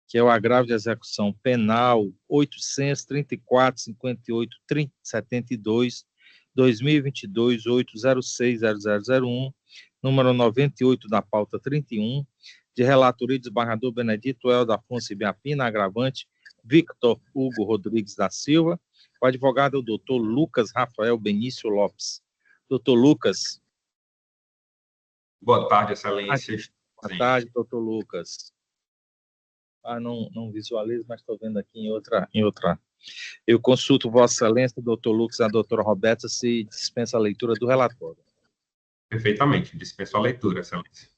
que é o agravo de execução penal 834.58.72, 2022, 806.0001, número 98 da pauta 31, de relatoria do desembargador Benedito Helder Afonso Ibiapina, agravante Victor Hugo Rodrigues da Silva, o advogado é o doutor Lucas Rafael Benício Lopes. Doutor Lucas. Boa tarde, excelência. Boa tarde, doutor Lucas. Não visualizo, mas estou vendo aqui em outra. Eu consulto Vossa Excelência, doutor Lucas e a doutora Roberta, se dispensa a leitura do relatório. Perfeitamente, dispenso a leitura, excelência.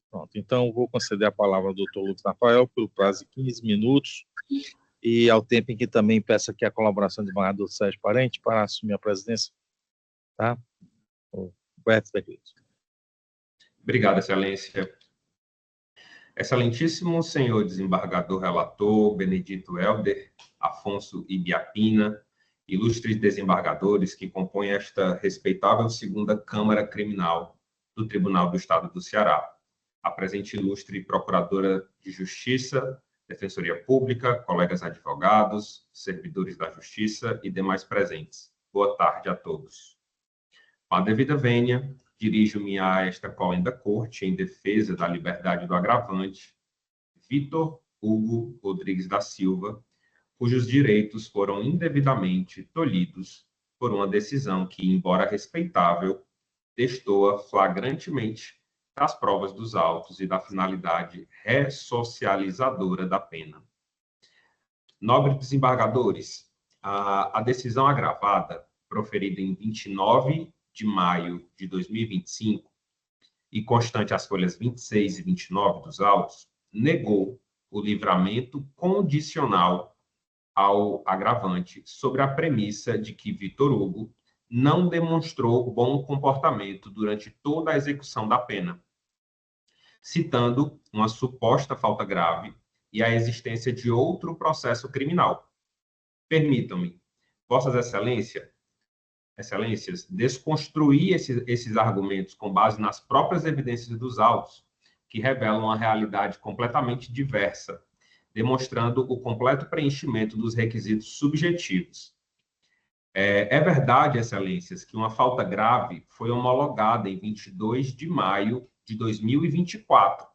Pronto, então vou conceder a palavra ao doutor Lucas Rafael pelo prazo de 15 minutos e ao tempo em que também peço aqui a colaboração do desembargador Sérgio Parente para assumir a presidência. Tá? Roberto Decreto. Obrigado, excelência. Excelentíssimo senhor desembargador relator Benedito Helder Afonso Ibiapina, ilustres desembargadores que compõem esta respeitável segunda Câmara Criminal do Tribunal do Estado do Ceará, a presente ilustre Procuradora de Justiça, Defensoria Pública, colegas advogados, servidores da Justiça e demais presentes. Boa tarde a todos. Com a devida vênia, dirijo-me a esta colenda corte em defesa da liberdade do agravante, Victor Hugo Rodrigues da Silva, cujos direitos foram indevidamente tolhidos por uma decisão que, embora respeitável, destoa flagrantemente das provas dos autos e da finalidade ressocializadora da pena. Nobres desembargadores, a decisão agravada, proferida em 29 de maio de 2025 e constante às folhas 26 e 29 dos autos, negou o livramento condicional ao agravante sobre a premissa de que Victor Hugo não demonstrou bom comportamento durante toda a execução da pena, citando uma suposta falta grave e a existência de outro processo criminal. Permitam-me, Vossas Excelências, desconstruir esses argumentos com base nas próprias evidências dos autos, que revelam uma realidade completamente diversa, demonstrando o completo preenchimento dos requisitos subjetivos. É verdade, Excelências, que uma falta grave foi homologada em 22 de maio de 2024,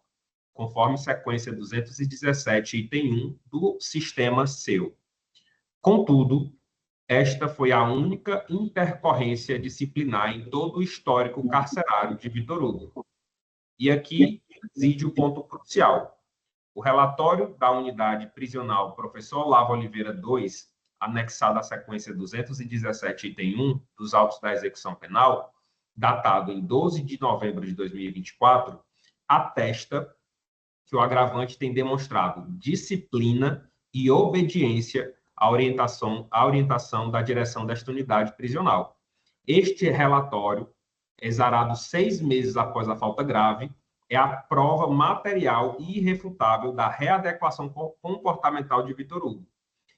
conforme sequência 217, item 1 do sistema seu. Contudo, esta foi a única intercorrência disciplinar em todo o histórico carcerário de Victor Hugo. E aqui reside o ponto crucial. O relatório da unidade prisional Professor Olavo Oliveira II, anexado à sequência 217, item 1 dos autos da execução penal, datado em 12 de novembro de 2024, atesta que o agravante tem demonstrado disciplina e obediência à orientação da direção desta unidade prisional. Este relatório, exarado 6 meses após a falta grave, é a prova material e irrefutável da readequação comportamental de Victor Hugo.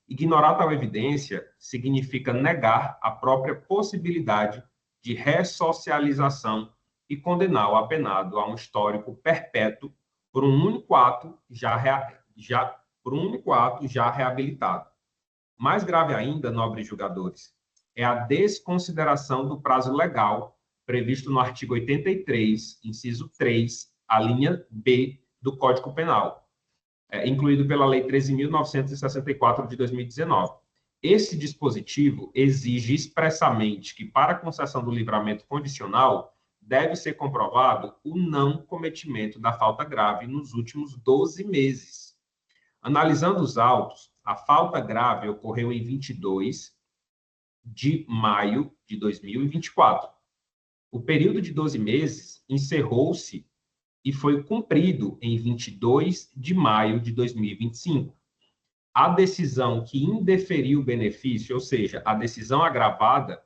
Ignorar tal evidência significa negar a própria possibilidade de ressocialização e condenar o apenado a um histórico perpétuo por um único ato já reabilitado. Mais grave ainda, nobres julgadores, é a desconsideração do prazo legal previsto no artigo 83, inciso 3, a linha B do Código Penal, incluído pela Lei 13.964 de 2019. Esse dispositivo exige expressamente que, para a concessão do livramento condicional, deve ser comprovado o não cometimento da falta grave nos últimos 12 meses. Analisando os autos, a falta grave ocorreu em 22 de maio de 2024. O período de 12 meses encerrou-se e foi cumprido em 22 de maio de 2025. A decisão que indeferiu o benefício, ou seja, a decisão agravada,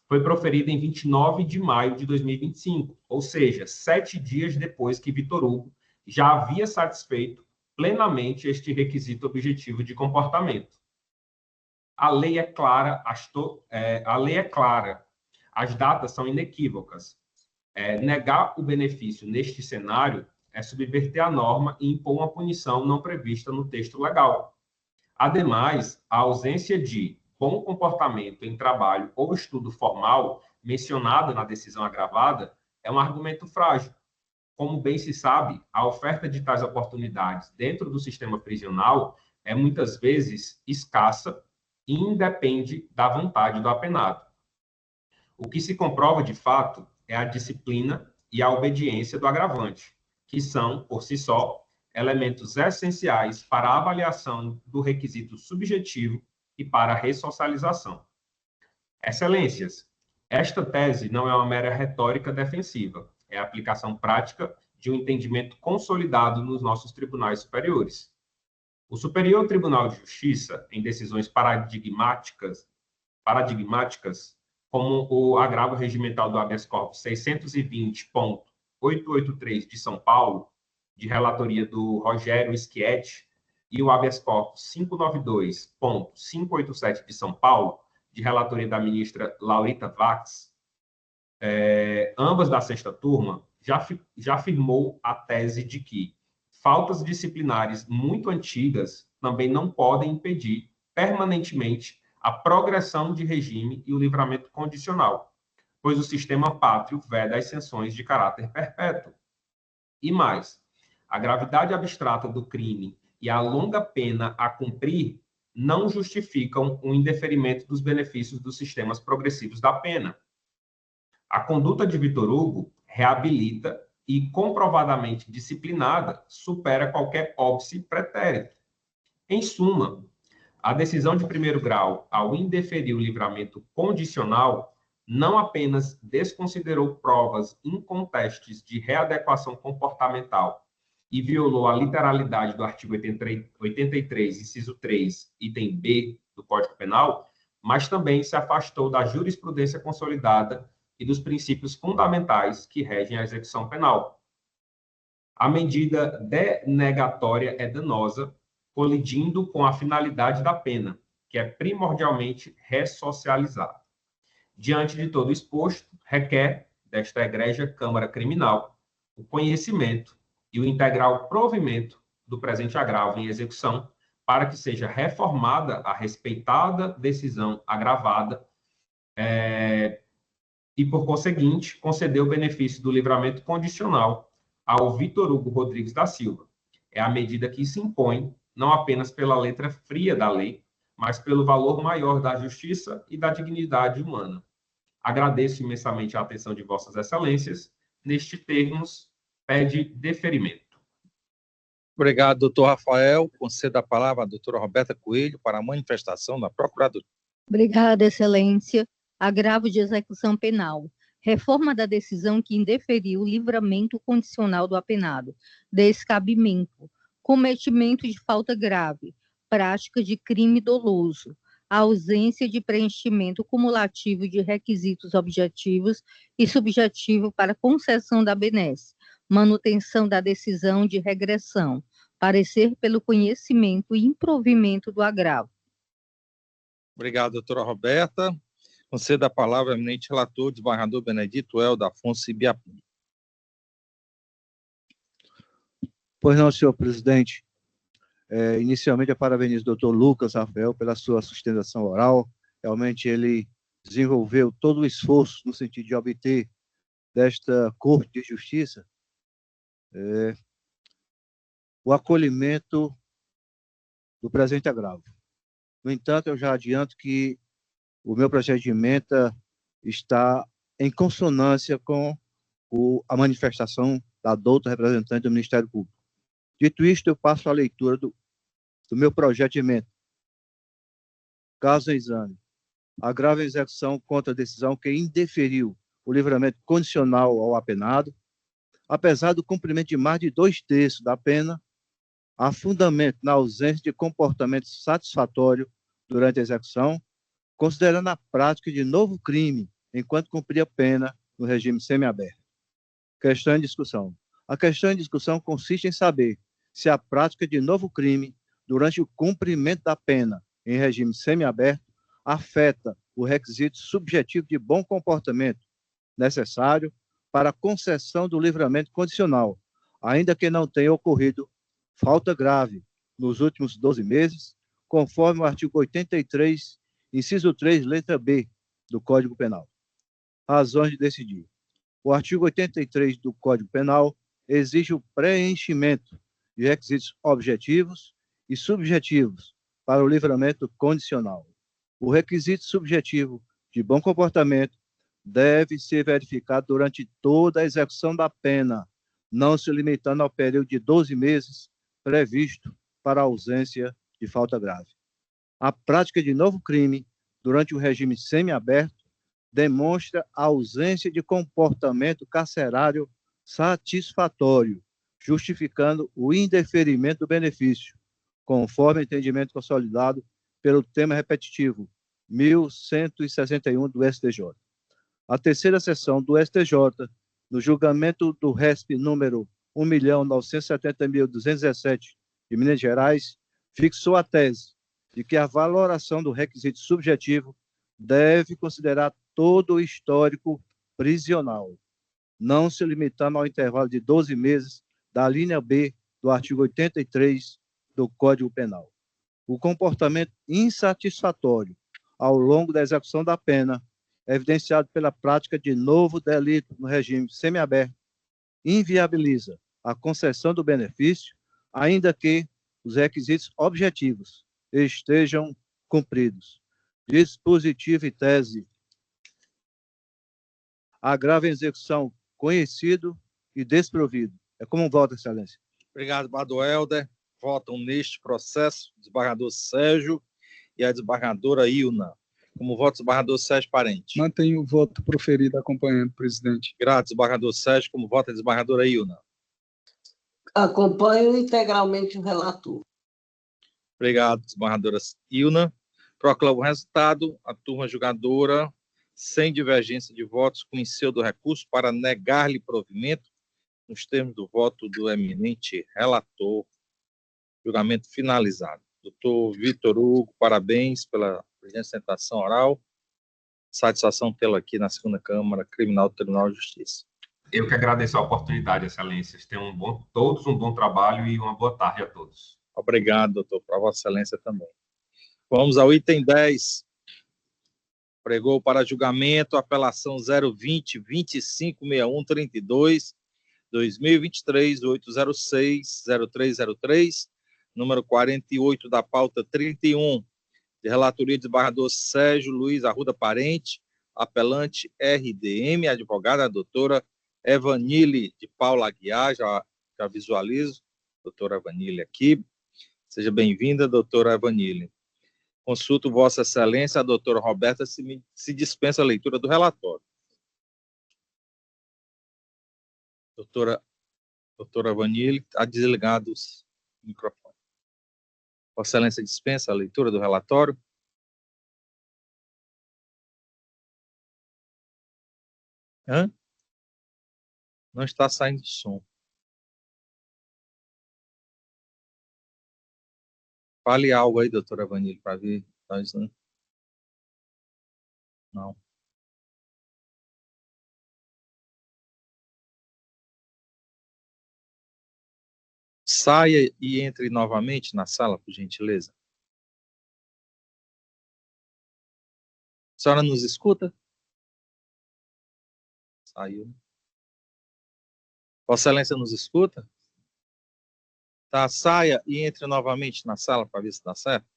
foi proferida em 29 de maio de 2025, ou seja, 7 dias depois que Victor Hugo já havia satisfeito plenamente este requisito objetivo de comportamento. A lei é clara, as datas são inequívocas. Negar o benefício neste cenário é subverter a norma e impor uma punição não prevista no texto legal. Ademais, a ausência de bom comportamento em trabalho ou estudo formal, mencionado na decisão agravada, é um argumento frágil. Como bem se sabe, a oferta de tais oportunidades dentro do sistema prisional é muitas vezes escassa e independe da vontade do apenado. O que se comprova de fato é a disciplina e a obediência do agravante, que são, por si só, elementos essenciais para a avaliação do requisito subjetivo e para a ressocialização. Excelências, esta tese não é uma mera retórica defensiva, é a aplicação prática de um entendimento consolidado nos nossos tribunais superiores. O Superior Tribunal de Justiça, em decisões paradigmáticas, como o agravo regimental do habeas corpus 620.883 de São Paulo, de relatoria do Rogério Schietti, e o habeas corpus 592.587 de São Paulo, de relatoria da ministra Laurita Vaz, ambas da sexta turma, já afirmou a tese de que faltas disciplinares muito antigas também não podem impedir permanentemente a progressão de regime e o livramento condicional, pois o sistema pátrio veda as sanções de caráter perpétuo. E mais, a gravidade abstrata do crime e a longa pena a cumprir não justificam o indeferimento dos benefícios dos sistemas progressivos da pena. A conduta de Vitor Hugo reabilita e, comprovadamente disciplinada, supera qualquer óbice pretérito. Em suma, a decisão de primeiro grau, ao indeferir o livramento condicional, não apenas desconsiderou provas incontestes de readequação comportamental e violou a literalidade do artigo 83, inciso 3, item B do Código Penal, mas também se afastou da jurisprudência consolidada e dos princípios fundamentais que regem a execução penal. A medida denegatória é danosa, colidindo com a finalidade da pena, que é primordialmente ressocializar. Diante de todo exposto, requer desta egrégia Câmara Criminal o conhecimento e o integral provimento do presente agravo em execução, para que seja reformada a respeitada decisão agravada e, por conseguinte, conceder o benefício do livramento condicional ao Vitor Hugo Rodrigues da Silva. É a medida que se impõe, não apenas pela letra fria da lei, mas pelo valor maior da justiça e da dignidade humana. Agradeço imensamente a atenção de vossas excelências. Neste termos, pede deferimento. Obrigado, doutor Rafael. Concedo a palavra à doutora Roberta Coelho para a manifestação da Procuradoria. Obrigada, excelência. Agravo de execução penal. Reforma da decisão que indeferiu o livramento condicional do apenado. Descabimento. Cometimento de falta grave. Prática de crime doloso. Ausência de preenchimento cumulativo de requisitos objetivos e subjetivos para concessão da benesse. Manutenção da decisão de regressão. Parecer pelo conhecimento e improvimento do agravo. Obrigado, doutora Roberta. Concedo a palavra ao eminente relator, desembargador Benedito Helder Afonso Ibiapina. Pois não, senhor presidente. Inicialmente, eu parabenizo o doutor Lucas Rafael pela sua sustentação oral. Realmente, ele desenvolveu todo o esforço no sentido de obter desta Corte de Justiça o acolhimento do presente agravo. No entanto, eu já adianto que o meu projeto de emenda está em consonância com a manifestação da douta representante do Ministério Público. Dito isto, eu passo a leitura do meu projeto de emenda. Caso em exame, agravo em execução contra a decisão que indeferiu o livramento condicional ao apenado, apesar do cumprimento de mais de 2/3 da pena, há fundamento na ausência de comportamento satisfatório durante a execução, considerando a prática de novo crime enquanto cumpria pena no regime semiaberto. Questão em discussão. A questão em discussão consiste em saber se a prática de novo crime durante o cumprimento da pena em regime semiaberto afeta o requisito subjetivo de bom comportamento necessário para a concessão do livramento condicional, ainda que não tenha ocorrido falta grave nos últimos 12 meses, conforme o artigo 83, inciso 3, letra B do Código Penal. Razões de decidir. O artigo 83 do Código Penal exige o preenchimento de requisitos objetivos e subjetivos para o livramento condicional. O requisito subjetivo de bom comportamento deve ser verificado durante toda a execução da pena, não se limitando ao período de 12 meses previsto para a ausência de falta grave. A prática de novo crime durante o regime semiaberto demonstra a ausência de comportamento carcerário satisfatório, justificando o indeferimento do benefício, conforme entendimento consolidado pelo tema repetitivo 1161 do STJ. A terceira sessão do STJ, no julgamento do RESP número 1.970.217 de Minas Gerais, fixou a tese de que a valoração do requisito subjetivo deve considerar todo o histórico prisional, não se limitando ao intervalo de 12 meses da linha B do artigo 83 do Código Penal. O comportamento insatisfatório ao longo da execução da pena, evidenciado pela prática de novo delito no regime semiaberto, inviabiliza a concessão do benefício, ainda que os requisitos objetivos estejam cumpridos. Dispositivo e tese. Agravo em execução conhecido e desprovido. É como voto, Excelência. Obrigado, Bardo Helder. Votam neste processo o desembargador Sérgio e a desembargadora Ilna. Como voto, desembargador Sérgio Parente. Mantenho o voto proferido acompanhando, presidente. Grato, desembargador Sérgio. Como voto, a desembargadora Ilna. Acompanho integralmente o relator. Obrigado, desembargadora Ilna. Proclamo o resultado. A turma julgadora, sem divergência de votos, conheceu do recurso para negar-lhe provimento nos termos do voto do eminente relator. Julgamento finalizado. Doutor Vitor Hugo, parabéns pela apresentação oral. Satisfação tê-lo aqui na segunda Câmara Criminal do Tribunal de Justiça. Eu que agradeço a oportunidade, Excelências. Tenham todos um bom trabalho e uma boa tarde a todos. Obrigado, doutor, para Vossa Excelência também. Vamos ao item 10. Pregou para julgamento a apelação 020-256132, 2023-806-0303, número 48 da pauta 31, de relatoria do desembargador Sérgio Luiz Arruda Parente, apelante RDM, advogada doutora Evanile de Paula Aguiar, já visualizo, doutora Evanile aqui. Seja bem-vinda, doutora Evanile. Consulto Vossa Excelência, a doutora Roberta se dispensa a leitura do relatório. Doutora Evanile, está desligado o microfone. Vossa Excelência dispensa a leitura do relatório. Não está saindo som. Fale algo aí, doutora Evanile, para ver. Não. Saia e entre novamente na sala, por gentileza. A senhora nos escuta? Saiu. Vossa Excelência nos escuta? Tá, saia e entre novamente na sala para ver se dá certo.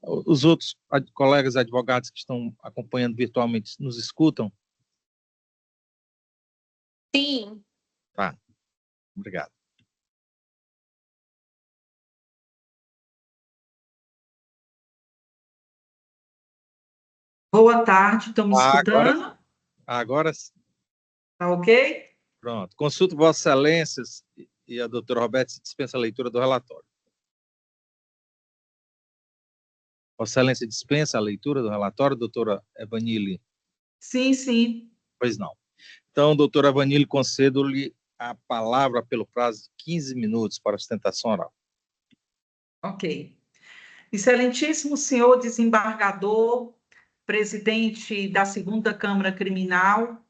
Os outros colegas advogados que estão acompanhando virtualmente nos escutam? Sim. Tá, obrigado. Boa tarde, estão me escutando? Agora sim. Tá ok? Pronto. Consulto Vossas Excelências e a doutora Roberta se dispensa a leitura do relatório. Vossa Excelência dispensa a leitura do relatório, doutora Evanile? Sim, sim. Pois não. Então, doutora Evanile, concedo-lhe a palavra pelo prazo de 15 minutos para a sustentação oral. Ok. Excelentíssimo senhor desembargador, presidente da Segunda Câmara Criminal,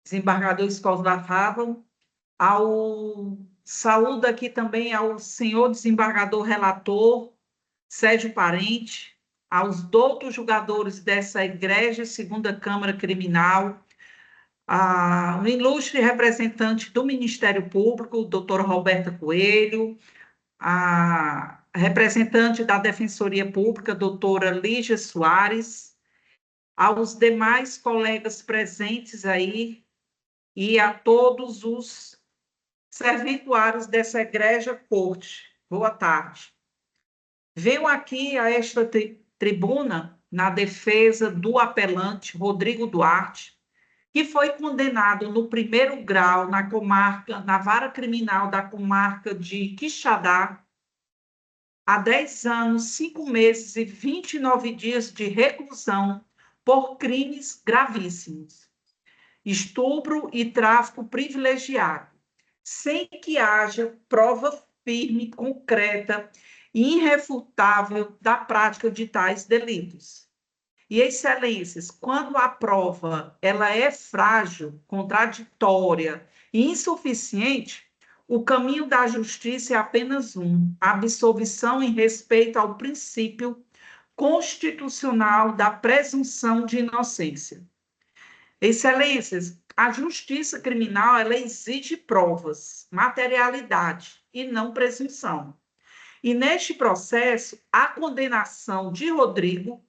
desembargador Escola Fava, saúdo aqui também ao senhor desembargador relator, Sérgio Parente, aos doutos julgadores dessa Igreja Segunda Câmara Criminal, o ilustre representante do Ministério Público, doutora Roberta Coelho, a representante da Defensoria Pública, doutora Lígia Soares, aos demais colegas presentes aí e a todos os serventuários dessa Egregia Corte. Boa tarde. Venho aqui a esta tribuna na defesa do apelante Rodrigo Duarte, que foi condenado no primeiro grau na vara criminal da comarca de Quixadá, a 10 anos, 5 meses e 29 dias de reclusão por crimes gravíssimos: estupro e tráfico privilegiado, sem que haja prova firme, concreta e irrefutável da prática de tais delitos. E, excelências, quando a prova ela é frágil, contraditória e insuficiente, o caminho da justiça é apenas um: a absolvição em respeito ao princípio constitucional da presunção de inocência. Excelências, a justiça criminal ela exige provas, materialidade e não presunção. E neste processo, a condenação de Rodrigo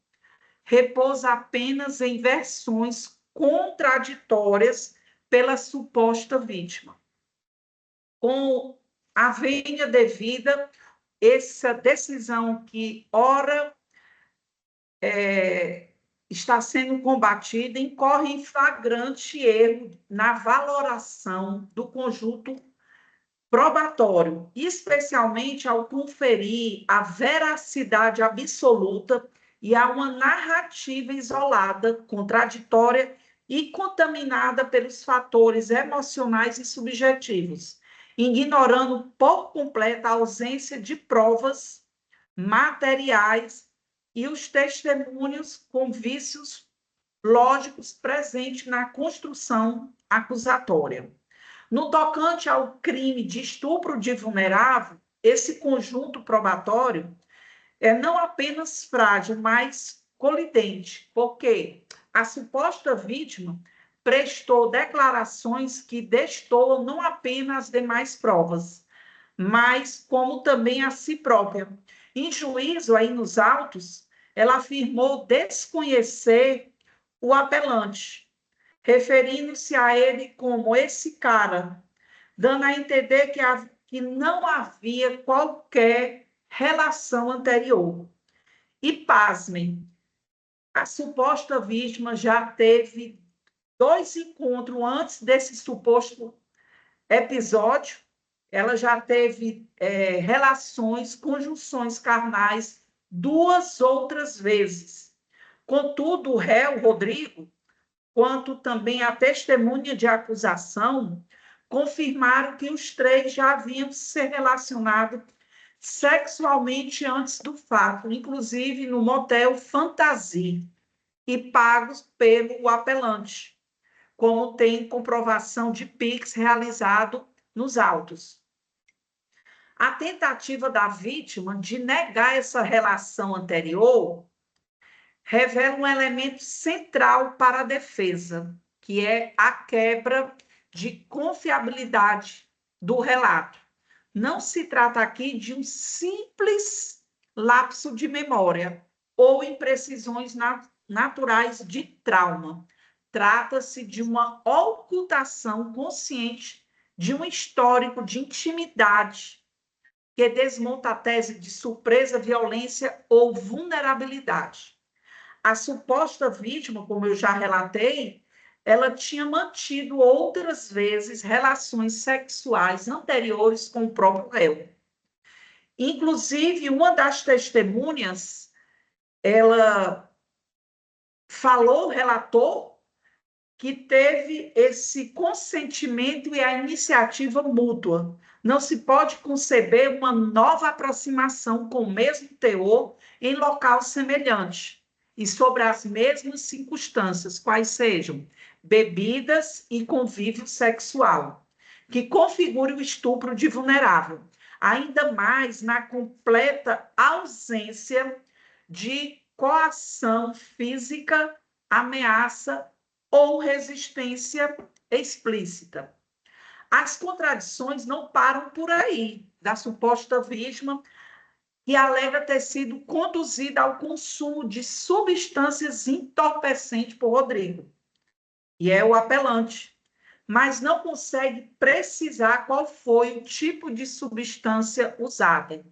repousa apenas em versões contraditórias pela suposta vítima. Com a vênia devida, essa decisão que, ora, está sendo combatida, incorre em flagrante erro na valoração do conjunto probatório, especialmente ao conferir a veracidade absoluta e a uma narrativa isolada, contraditória e contaminada pelos fatores emocionais e subjetivos, ignorando por completo a ausência de provas materiais e os testemunhos com vícios lógicos presentes na construção acusatória. No tocante ao crime de estupro de vulnerável, esse conjunto probatório é não apenas frágil, mas colidente, porque a suposta vítima prestou declarações que destoam não apenas as demais provas, mas como também a si própria. Em juízo, aí nos autos, ela afirmou desconhecer o apelante, referindo-se a ele como esse cara, dando a entender que não havia qualquer relação anterior. E, pasmem, a suposta vítima já teve 2 encontros antes desse suposto episódio. Ela já teve relações, conjunções carnais 2 outras vezes. Contudo, o réu, Rodrigo, quanto também a testemunha de acusação, confirmaram que os 3 já haviam se relacionado sexualmente antes do fato, inclusive no motel Fantasia, e pagos pelo apelante, como tem comprovação de Pix realizado nos autos. A tentativa da vítima de negar essa relação anterior revela um elemento central para a defesa, que é a quebra de confiabilidade do relato. Não se trata aqui de um simples lapso de memória ou imprecisões naturais de trauma. Trata-se de uma ocultação consciente de um histórico de intimidade que desmonta a tese de surpresa, violência ou vulnerabilidade. A suposta vítima, como eu já relatei, ela tinha mantido outras vezes relações sexuais anteriores com o próprio réu. Inclusive, uma das testemunhas, ela relatou que teve esse consentimento e a iniciativa mútua, não se pode conceber uma nova aproximação com o mesmo teor em local semelhante e sobre as mesmas circunstâncias, quais sejam bebidas e convívio sexual, que configure o estupro de vulnerável, ainda mais na completa ausência de coação física, ameaça ou resistência explícita. As contradições não param por aí, da suposta vítima que alega ter sido conduzida ao consumo de substâncias entorpecentes por Rodrigo, e é o apelante, mas não consegue precisar qual foi o tipo de substância usada.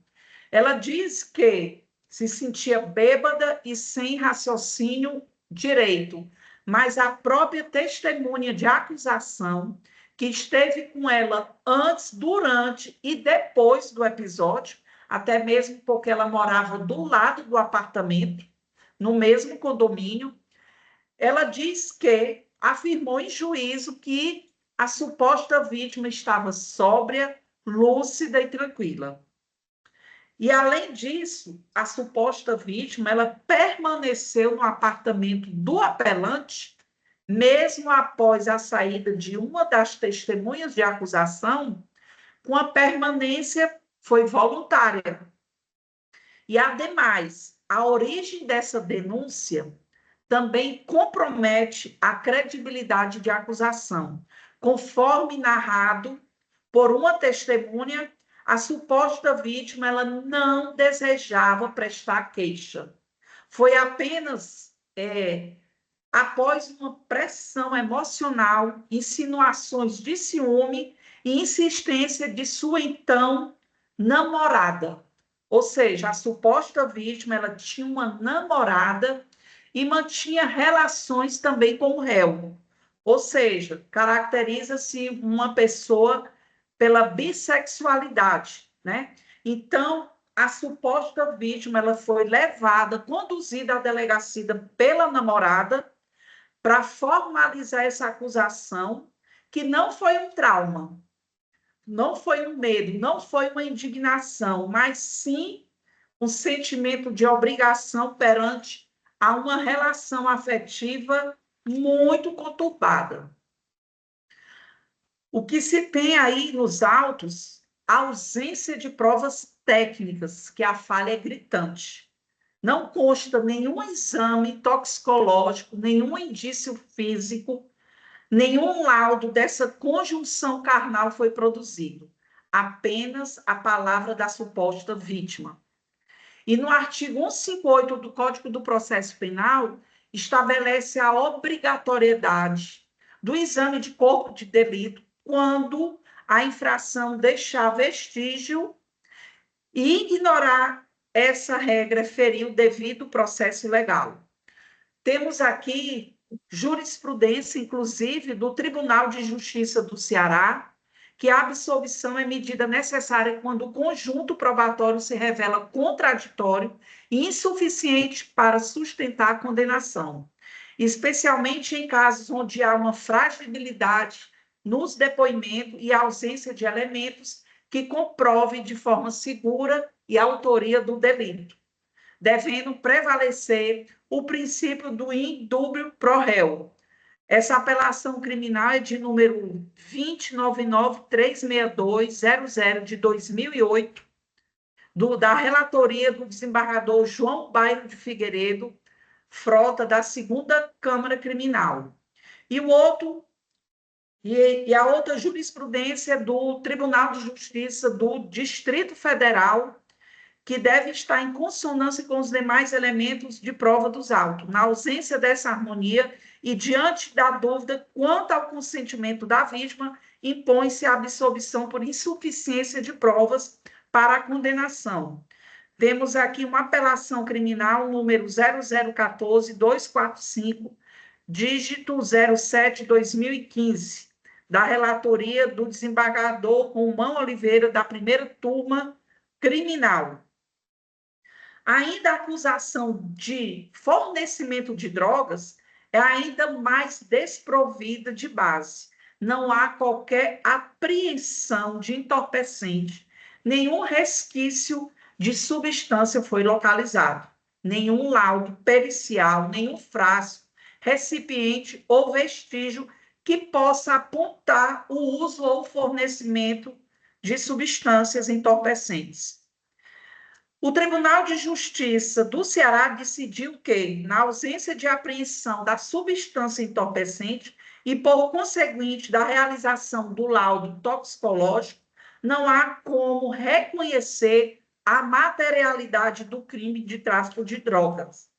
Ela diz que se sentia bêbada e sem raciocínio direito, mas a própria testemunha de acusação, que esteve com ela antes, durante e depois do episódio, até mesmo porque ela morava do lado do apartamento, no mesmo condomínio, ela diz que afirmou em juízo que a suposta vítima estava sóbria, lúcida e tranquila. E, além disso, a suposta vítima ela permaneceu no apartamento do apelante, mesmo após a saída de uma das testemunhas de acusação, com a permanência foi voluntária. E, ademais, a origem dessa denúncia também compromete a credibilidade de acusação. Conforme narrado por uma testemunha, a suposta vítima ela não desejava prestar queixa. Foi apenas após uma pressão emocional, insinuações de ciúme e insistência de sua então namorada. Ou seja, a suposta vítima ela tinha uma namorada e mantinha relações também com o réu. Ou seja, caracteriza-se uma pessoa pela bissexualidade, né? Então, a suposta vítima ela foi levada, conduzida à delegacia pela namorada para formalizar essa acusação, que não foi um trauma, não foi um medo, não foi uma indignação, mas sim um sentimento de obrigação perante a uma relação afetiva muito conturbada. O que se tem aí nos autos, a ausência de provas técnicas, que a falha é gritante. Não consta nenhum exame toxicológico, nenhum indício físico, nenhum laudo dessa conjunção carnal foi produzido. Apenas a palavra da suposta vítima. E no artigo 158 do Código do Processo Penal, estabelece a obrigatoriedade do exame de corpo de delito quando a infração deixar vestígio e ignorar essa regra ferir o devido processo legal. Temos aqui jurisprudência, inclusive, do Tribunal de Justiça do Ceará, que a absolvição é medida necessária quando o conjunto probatório se revela contraditório e insuficiente para sustentar a condenação, especialmente em casos onde há uma fragilidade nos depoimentos e ausência de elementos que comprovem de forma segura e a autoria do delito, devendo prevalecer o princípio do indúbio pro réu. Essa apelação criminal é de número 209936200 de 2008, da relatoria do desembargador João Bairro de Figueiredo, Frota, da 2ª Câmara Criminal. E a outra jurisprudência do Tribunal de Justiça do Distrito Federal, que deve estar em consonância com os demais elementos de prova dos autos. Na ausência dessa harmonia e diante da dúvida quanto ao consentimento da vítima, impõe-se a absolvição por insuficiência de provas para a condenação. Temos aqui uma apelação criminal número 0014245, dígito 07/2015, da relatoria do desembargador Romão Oliveira, da 1ª turma criminal. Ainda a acusação de fornecimento de drogas é ainda mais desprovida de base, não há qualquer apreensão de entorpecente, nenhum resquício de substância foi localizado, nenhum laudo pericial, nenhum frasco, recipiente ou vestígio que possa apontar o uso ou fornecimento de substâncias entorpecentes. O Tribunal de Justiça do Ceará decidiu que, na ausência de apreensão da substância entorpecente e, por conseguinte, da realização do laudo toxicológico, não há como reconhecer a materialidade do crime de tráfico de drogas.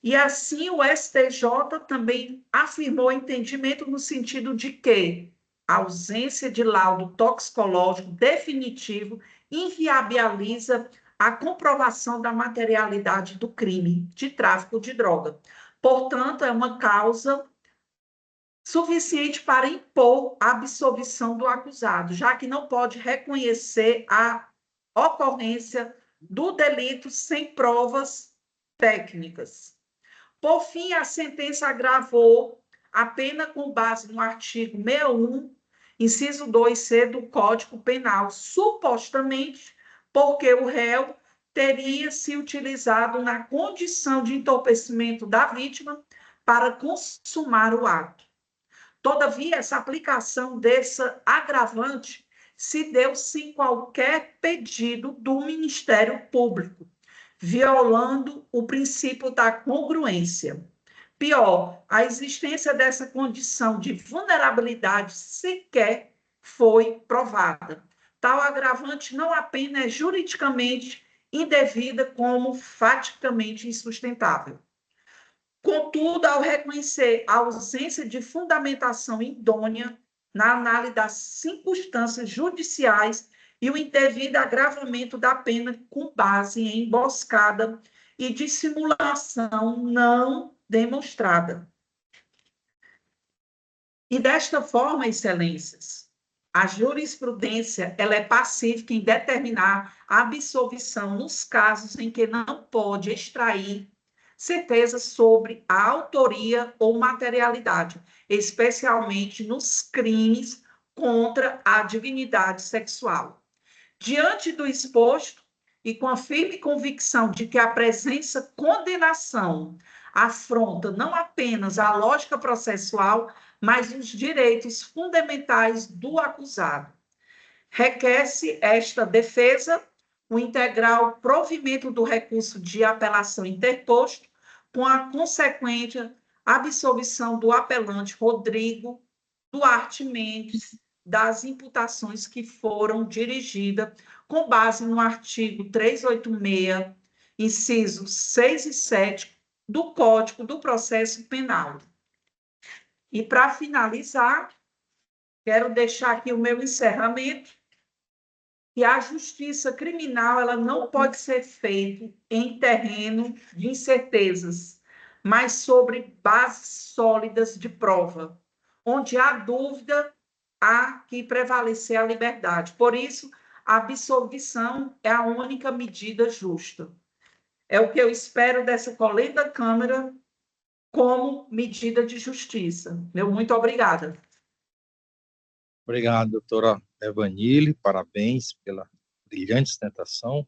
E assim o STJ também afirmou entendimento no sentido de que a ausência de laudo toxicológico definitivo inviabiliza a comprovação da materialidade do crime de tráfico de droga. Portanto, é uma causa suficiente para impor a absolvição do acusado, já que não pode reconhecer a ocorrência do delito sem provas técnicas. Por fim, a sentença agravou a pena com base no artigo 61, inciso 2C do Código Penal, supostamente porque o réu teria se utilizado na condição de entorpecimento da vítima para consumar o ato. Todavia, essa aplicação dessa agravante se deu sem qualquer pedido do Ministério Público, violando o princípio da congruência. Pior, a existência dessa condição de vulnerabilidade sequer foi provada. Tal agravante não apenas é juridicamente indevida, como faticamente insustentável. Contudo, ao reconhecer a ausência de fundamentação idônea na análise das circunstâncias judiciais e o indevido agravamento da pena com base em emboscada e dissimulação não demonstrada. E desta forma, excelências, a jurisprudência ela é pacífica em determinar a absolvição nos casos em que não pode extrair certeza sobre a autoria ou materialidade, especialmente nos crimes contra a dignidade sexual. Diante do exposto, e com a firme convicção de que a presença condenação afronta não apenas a lógica processual, mas os direitos fundamentais do acusado. Requer-se esta defesa o integral provimento do recurso de apelação interposto, com a consequente absolvição do apelante Rodrigo Duarte Mendes das imputações que foram dirigidas com base no artigo 386, incisos 6 e 7 do Código do Processo Penal. E, para finalizar, quero deixar aqui o meu encerramento, que a justiça criminal ela não pode ser feita em terreno de incertezas, mas sobre bases sólidas de prova. Onde há dúvida, há que prevalecer a liberdade. Por isso, a absolvição é a única medida justa. É o que eu espero dessa colenda Câmara como medida de justiça. Meu muito obrigada. Obrigado, doutora Evanile, parabéns pela brilhante sustentação.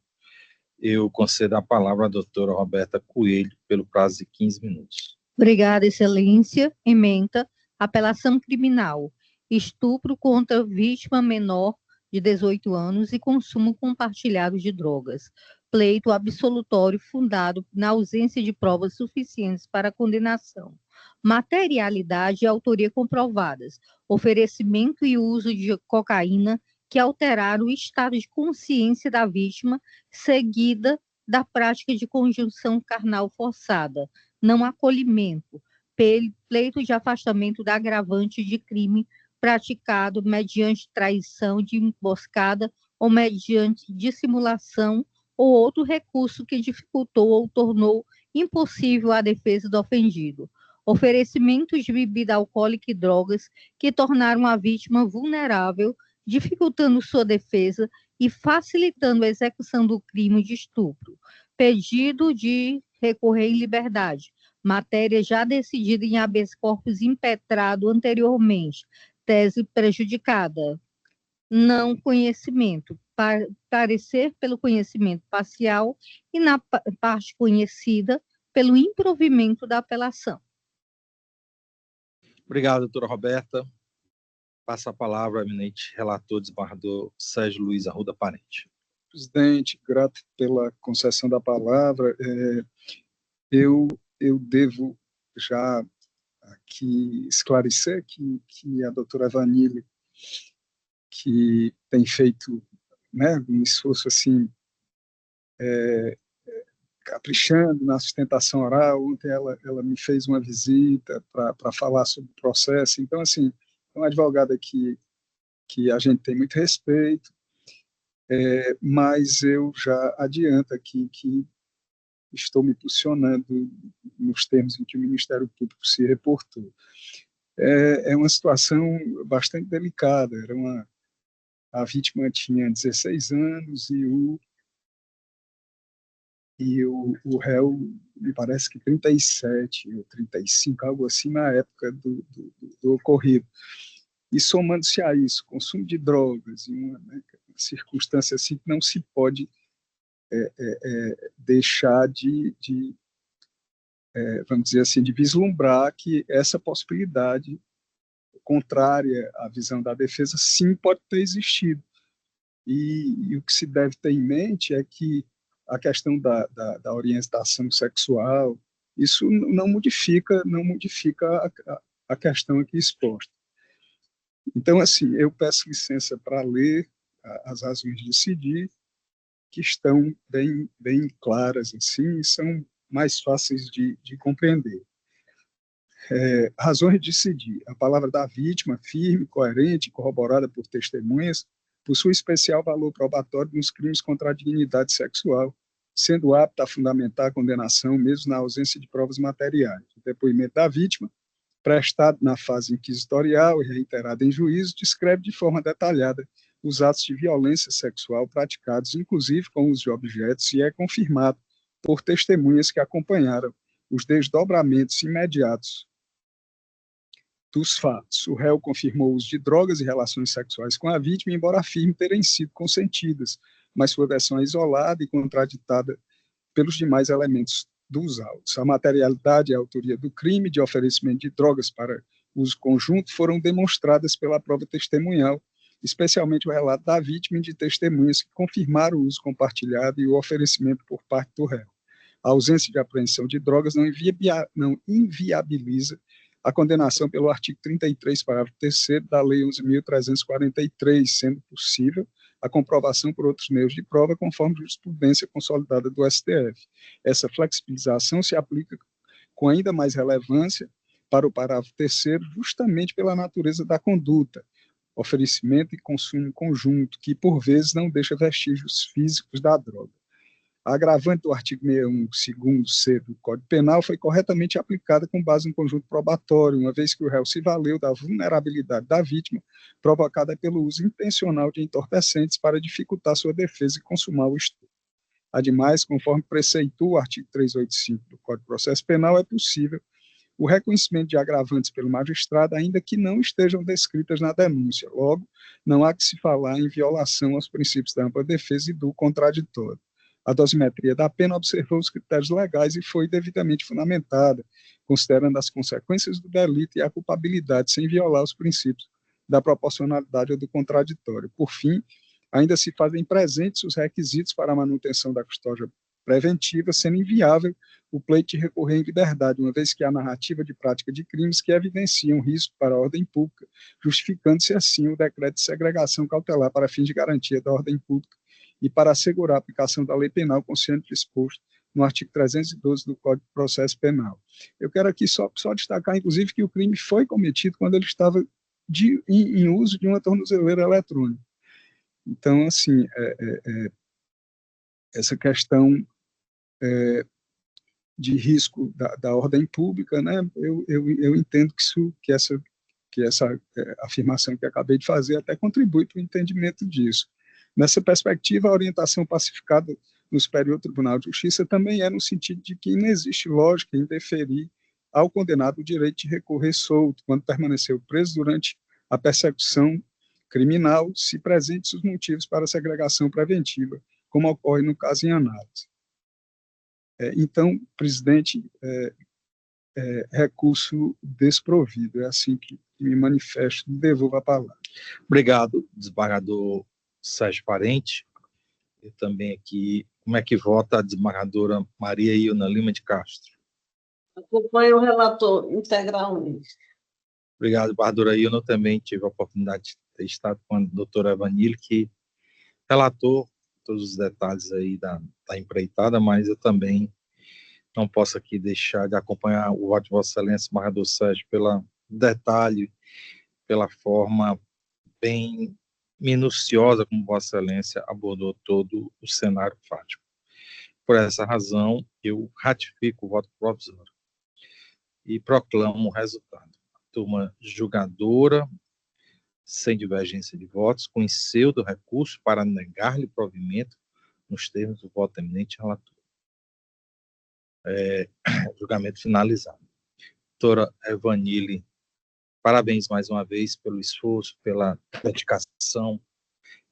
Eu concedo a palavra à doutora Roberta Coelho, pelo prazo de 15 minutos. Obrigada, excelência. Ementa, apelação criminal, estupro contra vítima menor de 18 anos e consumo compartilhado de drogas. Pleito absolutório fundado na ausência de provas suficientes para a condenação. Materialidade e autoria comprovadas. Oferecimento e uso de cocaína que alteraram o estado de consciência da vítima, seguida da prática de conjunção carnal forçada. Não acolhimento, pleito de afastamento da agravante de crime praticado mediante traição de emboscada ou mediante dissimulação ou outro recurso que dificultou ou tornou impossível a defesa do ofendido. Oferecimentos de bebida alcoólica e drogas que tornaram a vítima vulnerável, dificultando sua defesa e facilitando a execução do crime de estupro. Pedido de recorrer em liberdade, matéria já decidida em habeas corpus impetrado anteriormente, tese prejudicada. Não conhecimento, parecer pelo conhecimento parcial e, na parte conhecida, pelo improvimento da apelação. Obrigado, doutora Roberta. Passa a palavra ao eminente relator, desembargador Sérgio Luiz Arruda Parente. Presidente, grato pela concessão da palavra. Eu devo já aqui esclarecer que a doutora Vanille, que tem feito, né, um esforço assim, caprichando na sustentação oral. Ontem ela me fez uma visita para falar sobre o processo. Então, assim, é uma advogada que a gente tem muito respeito, mas eu já adianto aqui que estou me posicionando nos termos em que o Ministério Público se reportou. É uma situação bastante delicada. A vítima tinha 16 anos e o réu, me parece que 37 ou 35, algo assim, na época do ocorrido. E somando-se a isso, consumo de drogas, e uma circunstância assim que não se pode deixar vamos dizer assim, de vislumbrar que essa possibilidade contrária à visão da defesa, sim, pode ter existido. E o que se deve ter em mente é que a questão da orientação sexual, isso não modifica a questão aqui exposta. Então, assim, eu peço licença para ler as razões de decidir, que estão bem claras, assim, e são mais fáceis de compreender. Razões de decidir. A palavra da vítima, firme, coerente, corroborada por testemunhas, possui especial valor probatório nos crimes contra a dignidade sexual, sendo apta a fundamentar a condenação, mesmo na ausência de provas materiais. O depoimento da vítima, prestado na fase inquisitorial e reiterado em juízo, descreve de forma detalhada os atos de violência sexual praticados, inclusive com o uso de objetos, e é confirmado por testemunhas que acompanharam os desdobramentos imediatos dos fatos. O réu confirmou o uso de drogas e relações sexuais com a vítima, embora afirme terem sido consentidas, mas sua versão é isolada e contraditada pelos demais elementos dos autos. A materialidade e a autoria do crime de oferecimento de drogas para uso conjunto foram demonstradas pela prova testemunhal, especialmente o relato da vítima e de testemunhas que confirmaram o uso compartilhado e o oferecimento por parte do réu. A ausência de apreensão de drogas não inviabiliza a condenação pelo artigo 33, parágrafo 3º da Lei 11.343, sendo possível a comprovação por outros meios de prova, conforme jurisprudência consolidada do STF. Essa flexibilização se aplica com ainda mais relevância para o parágrafo 3º, justamente pela natureza da conduta, oferecimento e consumo conjunto, que por vezes não deixa vestígios físicos da droga. A agravante do artigo 61, segundo C do Código Penal, foi corretamente aplicada com base no conjunto probatório, uma vez que o réu se valeu da vulnerabilidade da vítima, provocada pelo uso intencional de entorpecentes para dificultar sua defesa e consumar o estupro. Ademais, conforme preceitua o artigo 385 do Código de Processo Penal, é possível o reconhecimento de agravantes pelo magistrado, ainda que não estejam descritas na denúncia. Logo, não há que se falar em violação aos princípios da ampla defesa e do contraditório. A dosimetria da pena observou os critérios legais e foi devidamente fundamentada, considerando as consequências do delito e a culpabilidade, sem violar os princípios da proporcionalidade ou do contraditório. Por fim, ainda se fazem presentes os requisitos para a manutenção da custódia preventiva, sendo inviável o pleito de recorrer em liberdade, uma vez que há narrativa de prática de crimes que evidenciam risco para a ordem pública, justificando-se assim o decreto de segregação cautelar para fins de garantia da ordem pública e para assegurar a aplicação da lei penal constante disposto no artigo 312 do Código de Processo Penal. Eu quero aqui só destacar, inclusive, que o crime foi cometido quando ele estava em uso de uma tornozeleira eletrônica. Então, assim, essa questão de risco da ordem pública, né, eu entendo que essa afirmação que acabei de fazer até contribui para o entendimento disso. Nessa perspectiva, a orientação pacificada no Superior Tribunal de Justiça também é no sentido de que não existe lógica em deferir ao condenado o direito de recorrer solto quando permaneceu preso durante a persecução criminal, se presentes os motivos para a segregação preventiva, como ocorre no caso em análise. Então, presidente, recurso desprovido. É assim que me manifesto. Devolvo a palavra. Obrigado, desembargador Sérgio Parente. Eu também aqui, como é que vota a desembargadora Maria Ilna Lima de Castro? Acompanho o relator integralmente. Obrigado, desembargadora Ilna. Eu também tive a oportunidade de ter estado com a doutora Evanile, que relatou todos os detalhes aí da empreitada, mas eu também não posso aqui deixar de acompanhar o voto de Vossa Excelência, desembargador Sérgio, pelo detalhe, pela forma bem minuciosa como Vossa Excelência abordou todo o cenário fático. Por essa razão, eu ratifico o voto provisório e proclamo o resultado. A turma julgadora, sem divergência de votos, conheceu do recurso para negar-lhe provimento nos termos do voto eminente relator. Julgamento finalizado. Doutora Evanile, parabéns mais uma vez pelo esforço, pela dedicação,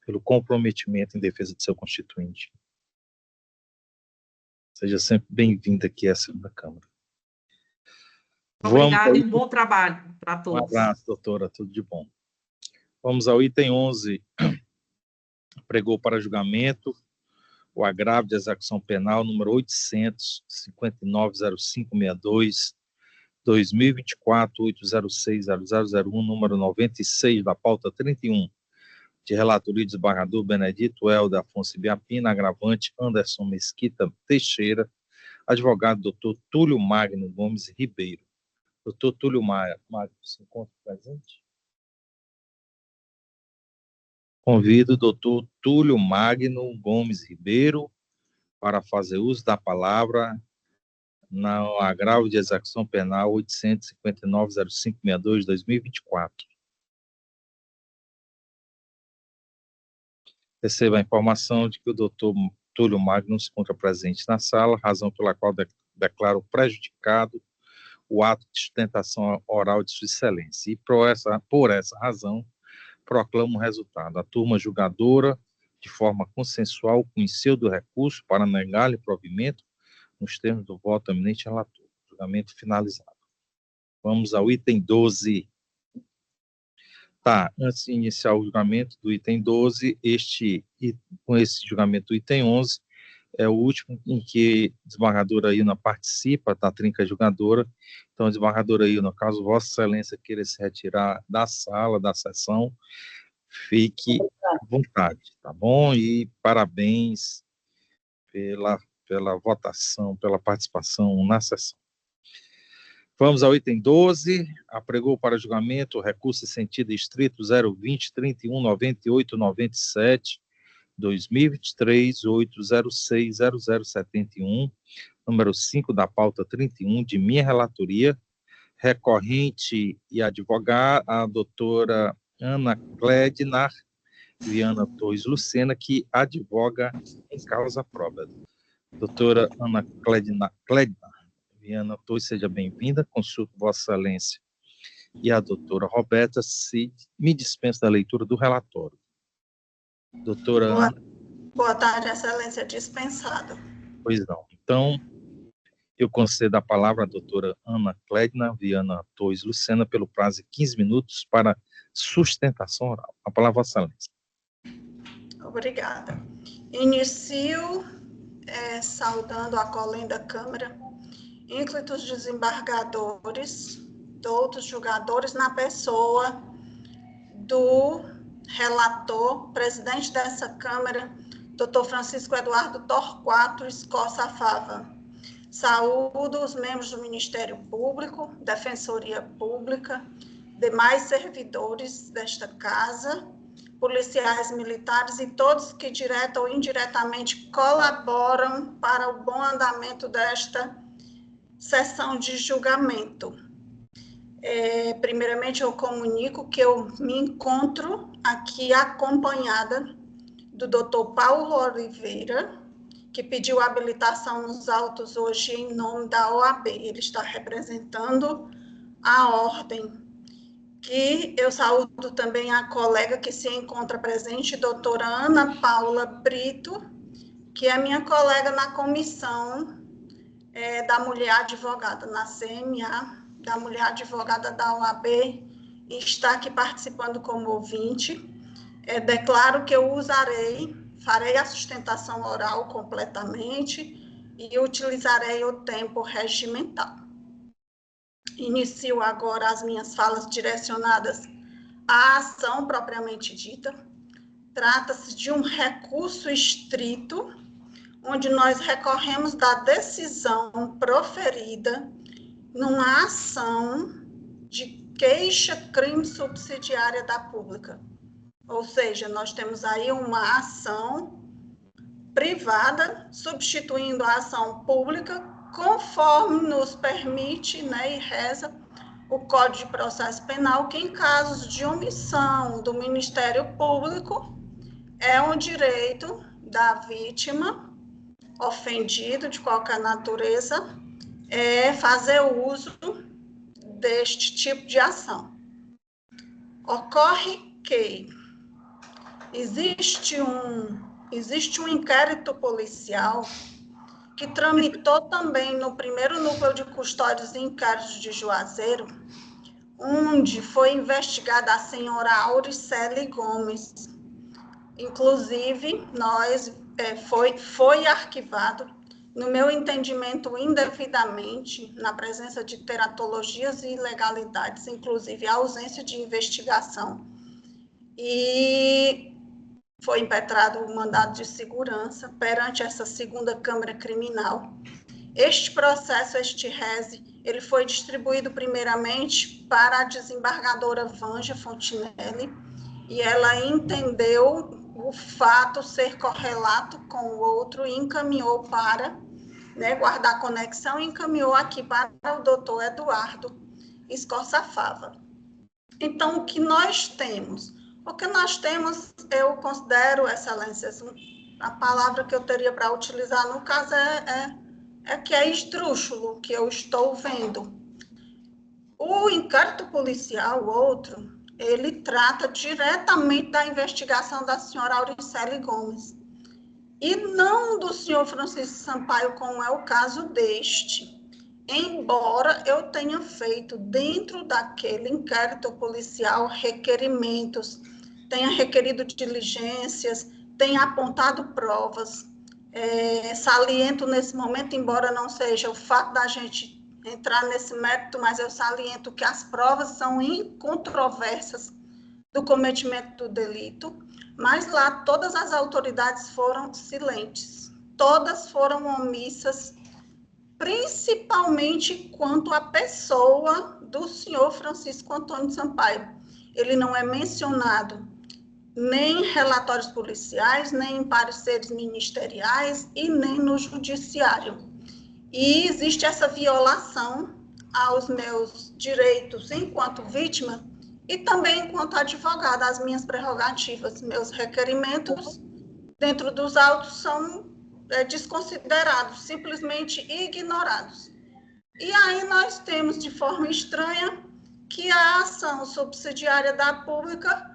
pelo comprometimento em defesa do seu constituinte. Seja sempre bem-vinda aqui à segunda Câmara. Obrigada e bom trabalho para todos. Um abraço, doutora, tudo de bom. Vamos ao item 11. Pregou para julgamento o agravo de execução penal número 859.0562, 2024-806.0001, número 96 da pauta 31, de relatoria do desembargador Benedito Helder Afonso Biapina, agravante Anderson Mesquita Teixeira, advogado doutor Túlio Magno Gomes Ribeiro. Doutor Túlio Magno, se encontra presente? Convido o doutor Túlio Magno Gomes Ribeiro para fazer uso da palavra no agravo de execução penal 859.0562/2024. Receba a informação de que o doutor Túlio Magno se encontra presente na sala, razão pela qual declaro prejudicado o ato de sustentação oral de Sua Excelência. E por essa razão, proclamo o resultado. A turma julgadora, de forma consensual, conheceu do recurso para negar-lhe provimento nos termos do voto eminente relator. Julgamento finalizado. Vamos ao item 12. Antes de iniciar o julgamento do item 12, com esse julgamento do item 11, é o último em que a desembargadora Ilna participa, da trinca julgadora. Então, a desembargadora Ilna, caso Vossa Excelência queira se retirar da sala, da sessão, fique à vontade, tá bom? E parabéns pela votação, pela participação na sessão. Vamos ao item 12, apregou para julgamento o recurso em sentido estrito 020-3198-97, 2023-806-0071, número 5 da pauta 31, de minha relatoria, recorrente e advogada, a doutora Ana Clednar Viana Torres Lucena, que advoga em causa própria. Doutora Ana Clednar Viana Torres, seja bem-vinda, consulto Vossa Excelência e a doutora Roberta Cid, me dispensa da leitura do relatório. Doutora Ana. Boa tarde, Excelência, dispensado. Pois não. Então, eu concedo a palavra à doutora Ana Clednar Viana Torres Lucena pelo prazo de 15 minutos para sustentação oral. A palavra, Vossa Excelência. Obrigada. Inicio saudando a colenda Câmara, ínclitos desembargadores, doutos julgadores, na pessoa do relator, presidente dessa Câmara, Dr. Francisco Eduardo Torquato Escorça Fava. Saúdo os membros do Ministério Público, Defensoria Pública, demais servidores desta casa, policiais militares e todos que direta ou indiretamente colaboram para o bom andamento desta sessão de julgamento. Primeiramente, eu comunico que eu me encontro aqui acompanhada do Dr. Paulo Oliveira, que pediu habilitação nos autos hoje em nome da OAB. Ele está representando a ordem. que eu saúdo também a colega que se encontra presente, doutora Ana Paula Brito, que é minha colega na comissão da mulher advogada, na CMA, da mulher advogada da OAB, e está aqui participando como ouvinte. Declaro que eu farei a sustentação oral completamente e utilizarei o tempo regimental. Inicio agora as minhas falas direcionadas à ação propriamente dita. Trata-se de um recurso estrito, onde nós recorremos da decisão proferida numa ação de queixa-crime subsidiária da pública. Ou seja, nós temos aí uma ação privada substituindo a ação pública, conforme nos permite, né, e reza o Código de Processo Penal, que em casos de omissão do Ministério Público é um direito da vítima ofendido de qualquer natureza fazer uso deste tipo de ação. Ocorre que existe um inquérito policial que tramitou também no primeiro núcleo de custódias e inquéritos de Juazeiro, onde foi investigada a senhora Auricele Gomes. Inclusive, foi arquivado, no meu entendimento, indevidamente, na presença de teratologias e ilegalidades, inclusive a ausência de investigação. E foi impetrado o mandado de segurança perante essa segunda Câmara Criminal. Este processo, este rese, ele foi distribuído primeiramente para a desembargadora Vânia Fontinelli, e ela entendeu o fato ser correlato com o outro e encaminhou para, guardar conexão, e encaminhou aqui para o doutor Eduardo Escorça Fava. Então, o que nós temos? O que nós temos, eu considero, excelências, a palavra que eu teria para utilizar no caso que é esdrúxulo, que eu estou vendo. O inquérito policial, outro, ele trata diretamente da investigação da senhora Auricele Gomes, e não do senhor Francisco Sampaio, como é o caso deste. Embora eu tenha feito, dentro daquele inquérito policial, requerimentos, tenha requerido diligências, tenha apontado provas, saliento nesse momento, embora não seja o fato da gente entrar nesse mérito, mas eu saliento que as provas são incontroversas do cometimento do delito, mas lá todas as autoridades foram silentes, todas foram omissas, principalmente quanto à pessoa do senhor Francisco Antônio Sampaio. Ele não é mencionado nem em relatórios policiais, nem em pareceres ministeriais e nem no judiciário. E existe essa violação aos meus direitos enquanto vítima e também enquanto advogada. As minhas prerrogativas, meus requerimentos dentro dos autos são desconsiderados, simplesmente ignorados. E aí nós temos, de forma estranha, que a ação subsidiária da pública,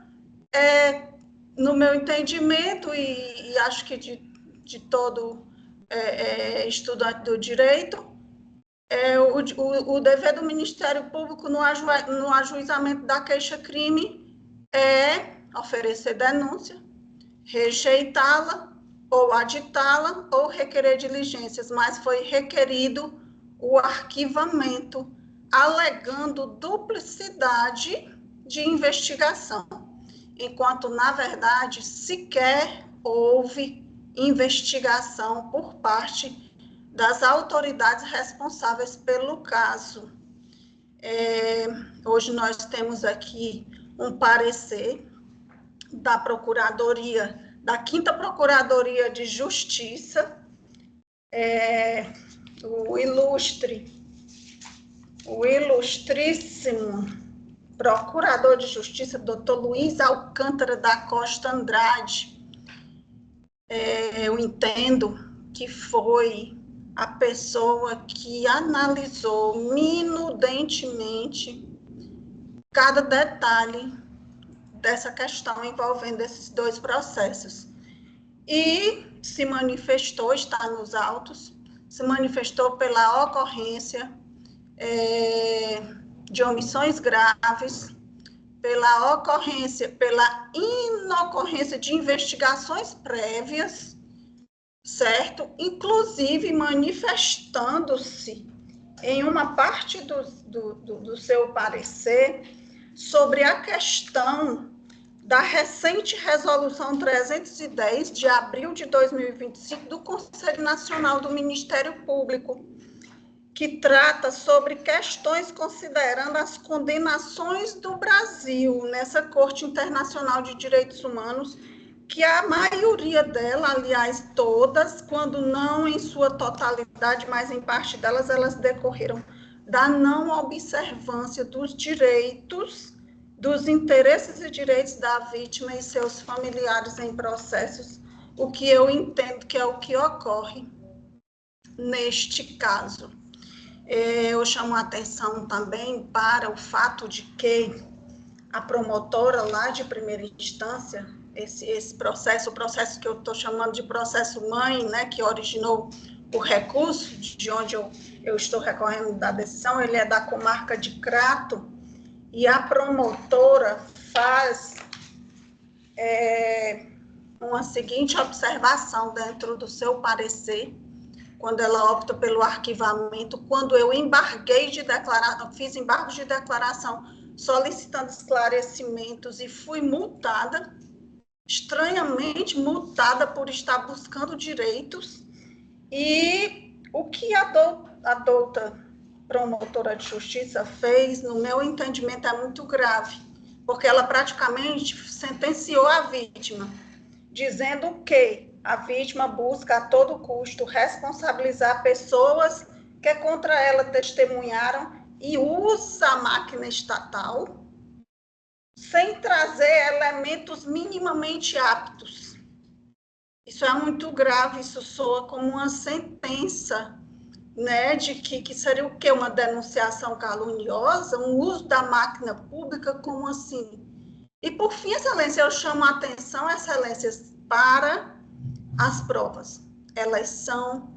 no meu entendimento, e acho que de todo estudante do direito, o dever do Ministério Público no ajuizamento da queixa-crime é oferecer denúncia, rejeitá-la, ou aditá-la, ou requerer diligências, mas foi requerido o arquivamento, alegando duplicidade de investigação, enquanto, na verdade, sequer houve investigação por parte das autoridades responsáveis pelo caso. Hoje nós temos aqui um parecer da Procuradoria, da 5ª Procuradoria de Justiça, o ilustríssimo Procurador de Justiça, doutor Luiz Alcântara da Costa Andrade. Eu entendo que foi a pessoa que analisou minudentemente cada detalhe dessa questão envolvendo esses dois processos. E se manifestou, está nos autos, se manifestou pela ocorrência de omissões graves, pela inocorrência de investigações prévias, certo? Inclusive manifestando-se em uma parte do seu parecer sobre a questão da recente Resolução 310, de abril de 2025, do Conselho Nacional do Ministério Público, que trata sobre questões considerando as condenações do Brasil nessa Corte Internacional de Direitos Humanos, que a maioria dela, aliás, todas, quando não em sua totalidade, mas em parte delas, elas decorreram da não observância dos direitos, dos interesses e direitos da vítima e seus familiares em processos, o que eu entendo que é o que ocorre neste caso. Eu chamo a atenção também para o fato de que a promotora lá de primeira instância, esse processo, o processo que eu estou chamando de processo mãe, né, que originou o recurso, de onde eu estou recorrendo da decisão, ele é da comarca de Crato, e a promotora faz uma seguinte observação dentro do seu parecer, quando ela opta pelo arquivamento, quando eu fiz embargos de declaração solicitando esclarecimentos e fui multada, estranhamente multada por estar buscando direitos, e o que a douta promotora de justiça fez, no meu entendimento, é muito grave, porque ela praticamente sentenciou a vítima, dizendo que a vítima busca a todo custo responsabilizar pessoas que contra ela testemunharam e usa a máquina estatal sem trazer elementos minimamente aptos. Isso é muito grave, isso soa como uma sentença, né, de que seria o quê? Uma denunciação caluniosa, um uso da máquina pública, como assim? E, por fim, Excelência, eu chamo a atenção, Excelências, para as provas. Elas são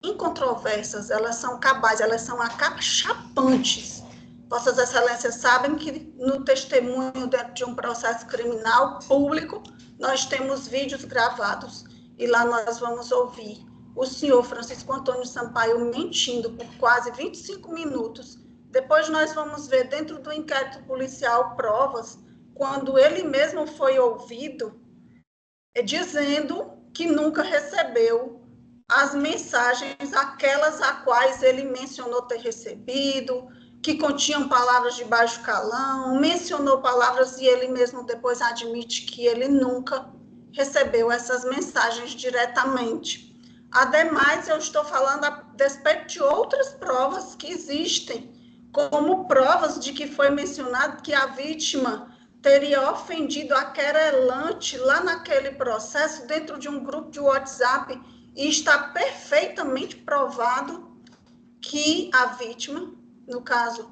incontroversas, elas são cabais, elas são acachapantes. Vossas Excelências sabem que no testemunho dentro de um processo criminal público, nós temos vídeos gravados, e lá nós vamos ouvir o senhor Francisco Antônio Sampaio mentindo por quase 25 minutos. Depois nós vamos ver dentro do inquérito policial provas, quando ele mesmo foi ouvido, dizendo que nunca recebeu as mensagens, aquelas a quais ele mencionou ter recebido, que continham palavras de baixo calão, mencionou palavras e ele mesmo depois admite que ele nunca recebeu essas mensagens diretamente. Ademais, eu estou falando a despeito de outras provas que existem, como provas de que foi mencionado que a vítima teria ofendido a querelante lá naquele processo, dentro de um grupo de WhatsApp, e está perfeitamente provado que a vítima, no caso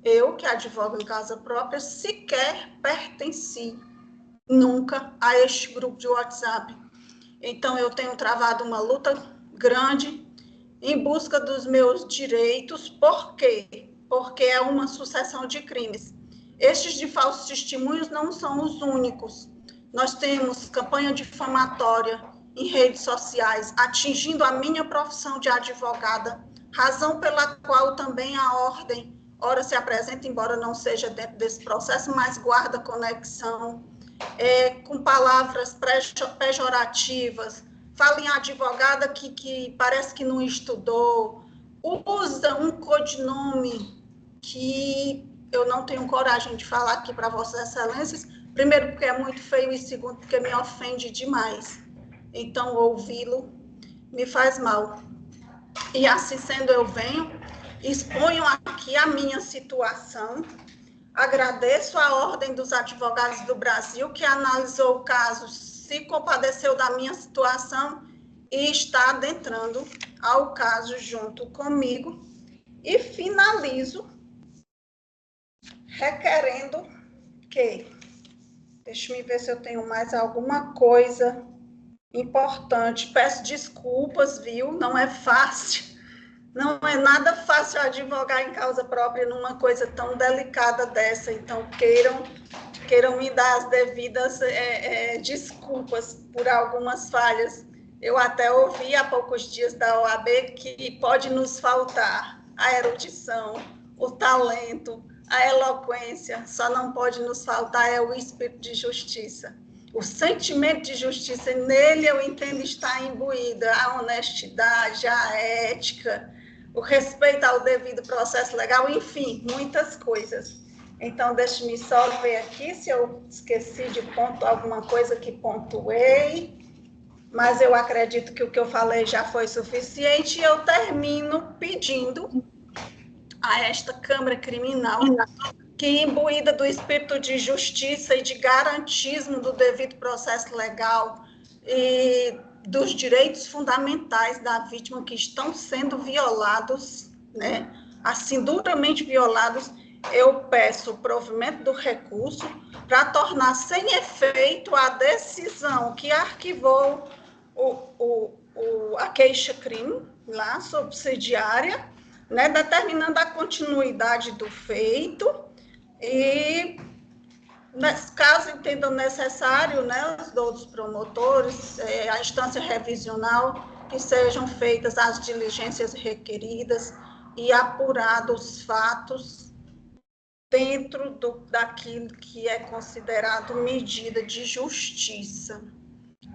eu, que advogo em casa própria, sequer pertenci nunca a este grupo de WhatsApp. Então, eu tenho travado uma luta grande em busca dos meus direitos. Por quê? Porque é uma sucessão de crimes. Estes de falsos testemunhos não são os únicos. Nós temos campanha difamatória em redes sociais, atingindo a minha profissão de advogada, razão pela qual também a ordem, ora se apresenta, embora não seja dentro desse processo, mas guarda conexão, com palavras pejorativas, fala em advogada que parece que não estudou, usa um codinome que eu não tenho coragem de falar aqui para Vossas Excelências, primeiro porque é muito feio e segundo porque me ofende demais. Então, ouvi-lo me faz mal. E assim sendo, eu venho, exponho aqui a minha situação, agradeço a Ordem dos Advogados do Brasil, que analisou o caso, se compadeceu da minha situação e está adentrando ao caso junto comigo. E finalizo requerendo que... Deixa eu ver se eu tenho mais alguma coisa importante. Peço desculpas, viu? Não é fácil. Não é nada fácil advogar em causa própria numa coisa tão delicada dessa. Então, queiram me dar as devidas desculpas por algumas falhas. Eu até ouvi há poucos dias da OAB que pode nos faltar a erudição, o talento, a eloquência, só não pode nos faltar o espírito de justiça. O sentimento de justiça, nele eu entendo estar imbuída a honestidade, a ética, o respeito ao devido processo legal, enfim, muitas coisas. Então, deixe-me só ver aqui se eu esqueci de alguma coisa que pontuei, mas eu acredito que o que eu falei já foi suficiente, e eu termino pedindo a esta Câmara Criminal que, imbuída do espírito de justiça e de garantismo do devido processo legal e dos direitos fundamentais da vítima que estão sendo violados, né, assim, duramente violados, eu peço o provimento do recurso para tornar sem efeito a decisão que arquivou a queixa-crime lá, subsidiária, né, determinando a continuidade do feito e, nesse caso, entendam necessário, né, os outros promotores, a instância revisional, que sejam feitas as diligências requeridas e apurados os fatos dentro daquilo que é considerado medida de justiça,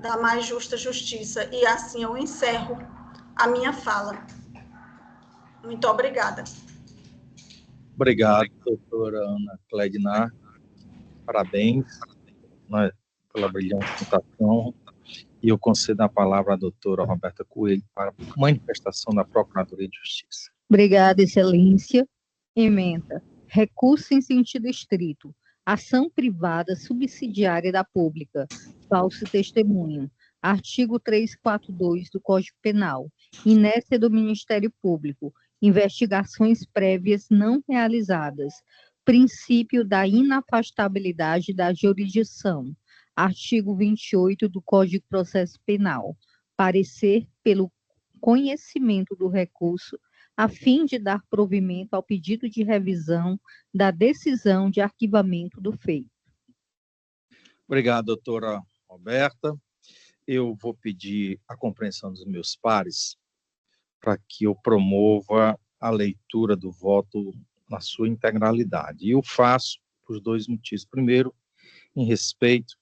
da mais justa justiça. E assim eu encerro a minha fala. Muito obrigada. Obrigado, doutora Ana Clednar. Parabéns, né, pela brilhante votação. E eu concedo a palavra à doutora Roberta Coelho para manifestação da Procuradoria de Justiça. Obrigada, Excelência. Ementa. Recurso em sentido estrito. Ação privada subsidiária da pública. Falso testemunho. Artigo 342 do Código Penal. Inércia do Ministério Público. Investigações prévias não realizadas. Princípio da inafastabilidade da jurisdição. Artigo 28 do Código de Processo Penal. Parecer pelo conhecimento do recurso, a fim de dar provimento ao pedido de revisão da decisão de arquivamento do feito. Obrigado, doutora Roberta. Eu vou pedir a compreensão dos meus pares para que eu promova a leitura do voto na sua integralidade. E eu faço por dois motivos. Primeiro, em respeito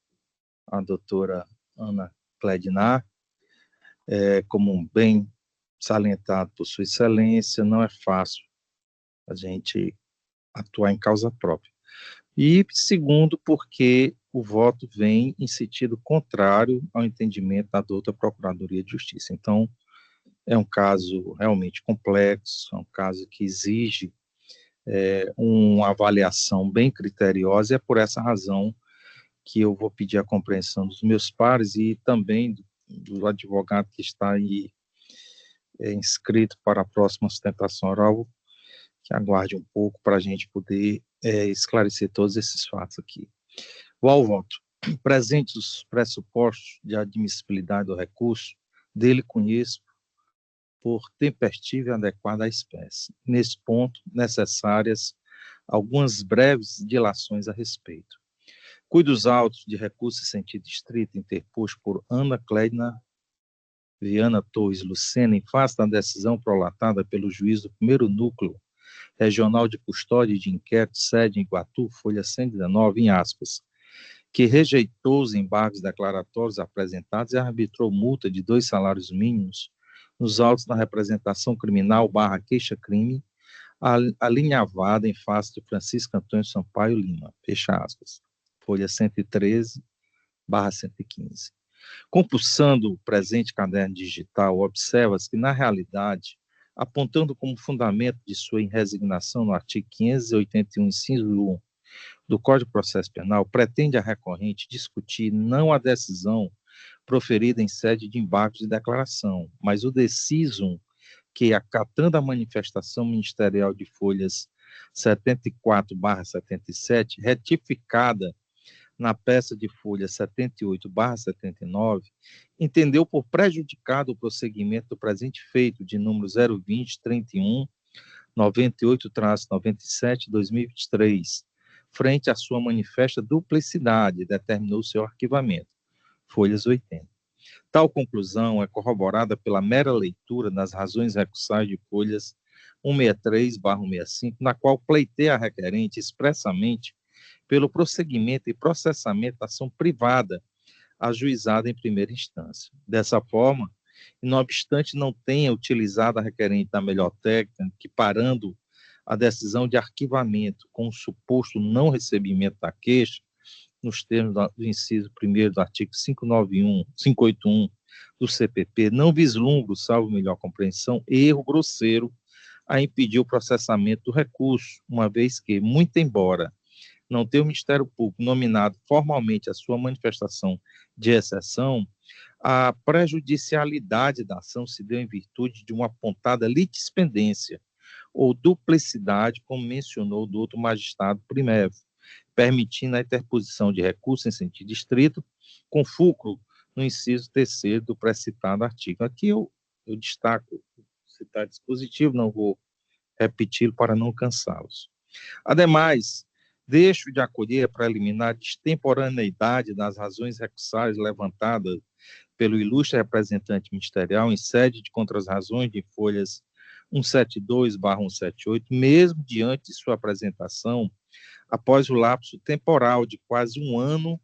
à doutora Ana Clednar, como bem salientado por sua excelência, não é fácil a gente atuar em causa própria. E segundo, porque o voto vem em sentido contrário ao entendimento da douta Procuradoria de Justiça. Então, é um caso realmente complexo, é um caso que exige uma avaliação bem criteriosa, e é por essa razão que eu vou pedir a compreensão dos meus pares e também do advogado que está aí inscrito para a próxima sustentação oral, que aguarde um pouco para a gente poder esclarecer todos esses fatos aqui. Vou ao voto. Presentes os pressupostos de admissibilidade do recurso, dele conheço por tempestiva e adequada à espécie. Nesse ponto, necessárias algumas breves dilações a respeito. Cuido dos autos de recurso em sentido estrito interposto por Ana Clednar Viana Torres Lucena, em face da decisão prolatada pelo juiz do primeiro núcleo regional de custódia e de inquérito, sede em Iguatu, folha 119, em aspas, que rejeitou os embargos declaratórios apresentados e arbitrou multa de 2 salários mínimos nos autos da representação criminal / queixa-crime, alinhavada em face de Francisco Antônio Sampaio Lima, fecha aspas, folha 113, / 115. Compulsando o presente caderno digital, observa-se que, na realidade, apontando como fundamento de sua resignação no artigo 581, inciso 1 do Código de Processo Penal, pretende a recorrente discutir não a decisão proferida em sede de embargos de declaração, mas o decisum que, acatando a manifestação ministerial de folhas 74/77, retificada na peça de folha 78/79, entendeu por prejudicado o prosseguimento do presente feito de número 02031 98-97/2023, frente à sua manifesta duplicidade, determinou seu arquivamento. Folhas 80. Tal conclusão é corroborada pela mera leitura das razões recursais de folhas 163/65, na qual pleiteia a requerente expressamente pelo prosseguimento e processamento da ação privada ajuizada em primeira instância. Dessa forma, e não obstante não tenha utilizado a requerente da melhor técnica, que parando a decisão de arquivamento com o suposto não recebimento da queixa, nos termos do inciso 1º do artigo 581 do CPP, não vislumbro, salvo melhor compreensão, erro grosseiro a impedir o processamento do recurso, uma vez que, muito embora não tenha o Ministério Público nominado formalmente a sua manifestação de exceção, a prejudicialidade da ação se deu em virtude de uma apontada litispendência ou duplicidade, como mencionou do outro magistrado primeiro, permitindo a interposição de recurso em sentido estrito, com fulcro no inciso 3º do precitado artigo. Aqui eu destaco citar dispositivo, não vou repeti-lo para não cansá-los. Ademais, deixo de acolher a preliminar extemporaneidade das razões recursais levantadas pelo ilustre representante ministerial em sede de contra-razões de folhas 172/178, mesmo diante de sua apresentação, após o lapso temporal de quase um ano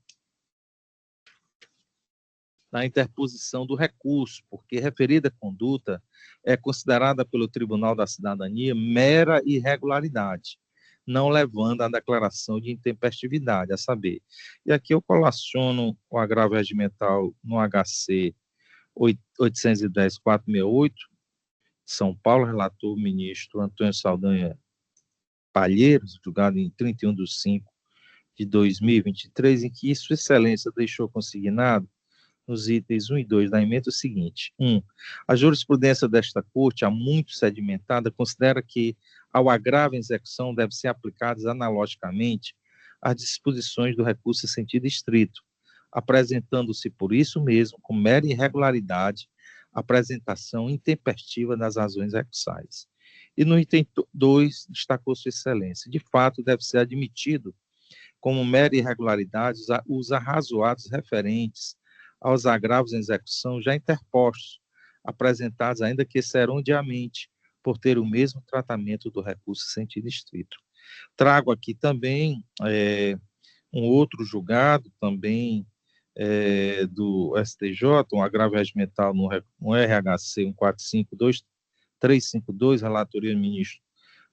na interposição do recurso, porque referida conduta é considerada pelo Tribunal da Cidadania mera irregularidade, não levando à declaração de intempestividade, a saber. E aqui eu colaciono o agravo regimental no HC 810-468, São Paulo, relator o ministro Antônio Saldanha Palheiros, julgado em 31/5/2023, em que Sua Excelência deixou consignado nos itens 1 e 2 da emenda o seguinte: 1. A jurisprudência desta Corte, há muito sedimentada, considera que ao agravo em execução devem ser aplicadas analogicamente as disposições do recurso em sentido estrito, apresentando-se por isso mesmo, com mera irregularidade, a apresentação intempestiva das razões recursais. E no item 2, destacou Sua Excelência: de fato, deve ser admitido como mera irregularidade os arrazoados referentes aos agravos em execução já interpostos, apresentados ainda que seroniamente, por ter o mesmo tratamento do recurso em sentido estrito. Trago aqui também um outro julgado, também do STJ, um agravo regimental no RHC 1452-352, relatoria do ministro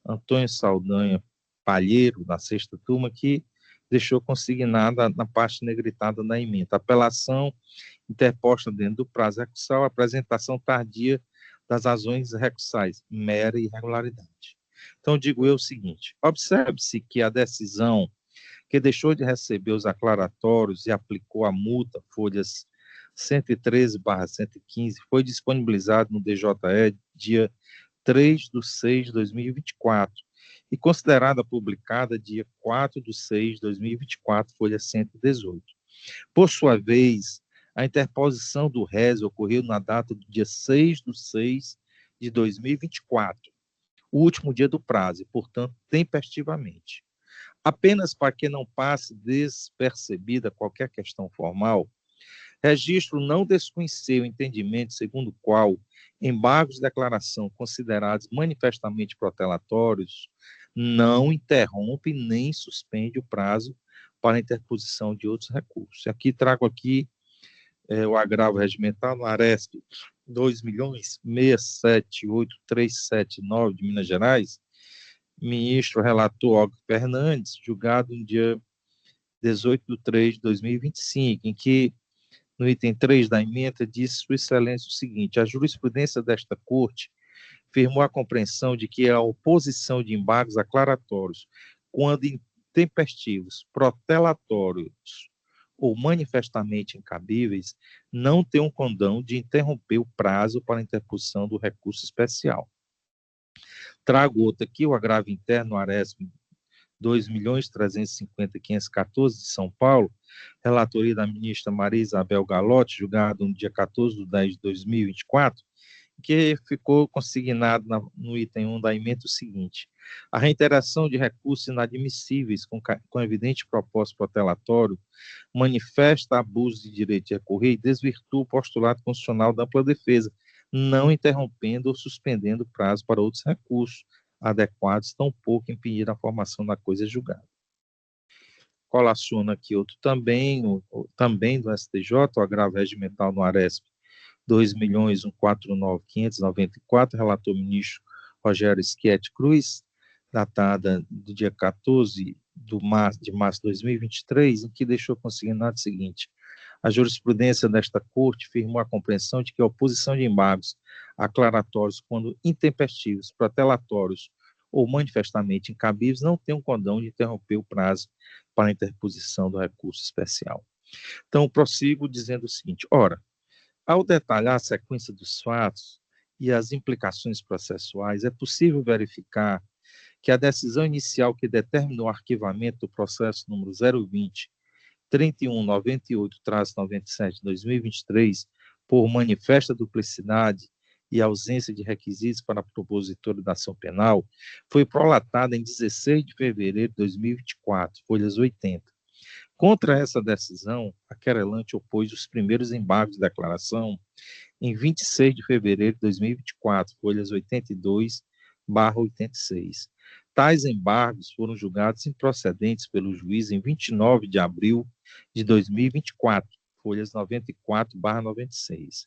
Antônio Saldanha Palheiro, da 6ª turma, que deixou consignada na parte negritada da emenda. Apelação interposta dentro do prazo recursal, apresentação tardia das razões recursais, mera irregularidade. Então, digo eu o seguinte: observe-se que a decisão que deixou de receber os aclaratórios e aplicou a multa, folhas 113/115, foi disponibilizado no DJE dia 3/6/2024 e considerada publicada dia 4/6/2024, folha 118. Por sua vez, a interposição do réis ocorreu na data do dia 6/6/2024, o último dia do prazo, e, portanto, tempestivamente. Apenas para que não passe despercebida qualquer questão formal, registro não desconhecer o entendimento segundo o qual embargos de declaração considerados manifestamente protelatórios não interrompe nem suspende o prazo para a interposição de outros recursos. Aqui trago o agravo regimental no ARESP 2.067.8379 de Minas Gerais, ministro relator Olga Fernandes, julgado no dia 18/3/2025, em que, no item 3 da emenda, disse Sua Excelência o seguinte: a jurisprudência desta Corte firmou a compreensão de que a oposição de embargos aclaratórios, quando intempestivos, protelatórios ou manifestamente incabíveis, não tem um condão de interromper o prazo para a interposição do recurso especial. Trago outra aqui, o agravo interno, Aresp 2.350.514 de São Paulo, relatoria da ministra Maria Isabel Galotti, julgado no dia 14/10/2024, que ficou consignado no item 1 da emenda o seguinte: a reiteração de recursos inadmissíveis com evidente propósito protelatório manifesta abuso de direito de recorrer e desvirtua o postulado constitucional da ampla defesa, não interrompendo ou suspendendo o prazo para outros recursos adequados, tampouco impedir a formação da coisa julgada. Colaciona aqui outro também do STJ, o agravo regimental no Aresp 2.149.594, relator ministro Rogério Schietti Cruz, datada do dia 14 de março de 2023, em que deixou consignado o seguinte: a jurisprudência desta Corte firmou a compreensão de que a oposição de embargos aclaratórios, quando intempestivos, protelatórios ou manifestamente incabíveis, não tem um condão de interromper o prazo para a interposição do recurso especial. Então, prossigo dizendo o seguinte: ora, ao detalhar a sequência dos fatos e as implicações processuais, é possível verificar que a decisão inicial que determinou o arquivamento do processo número 020-3198-97 de 2023, por manifesta duplicidade e ausência de requisitos para a propositura da ação penal, foi prolatada em 16 de fevereiro de 2024, folhas 80. Contra essa decisão, a querelante opôs os primeiros embargos de declaração em 26 de fevereiro de 2024, folhas 82/86. Tais embargos foram julgados improcedentes pelo juiz em 29 de abril de 2024, folhas 94/96.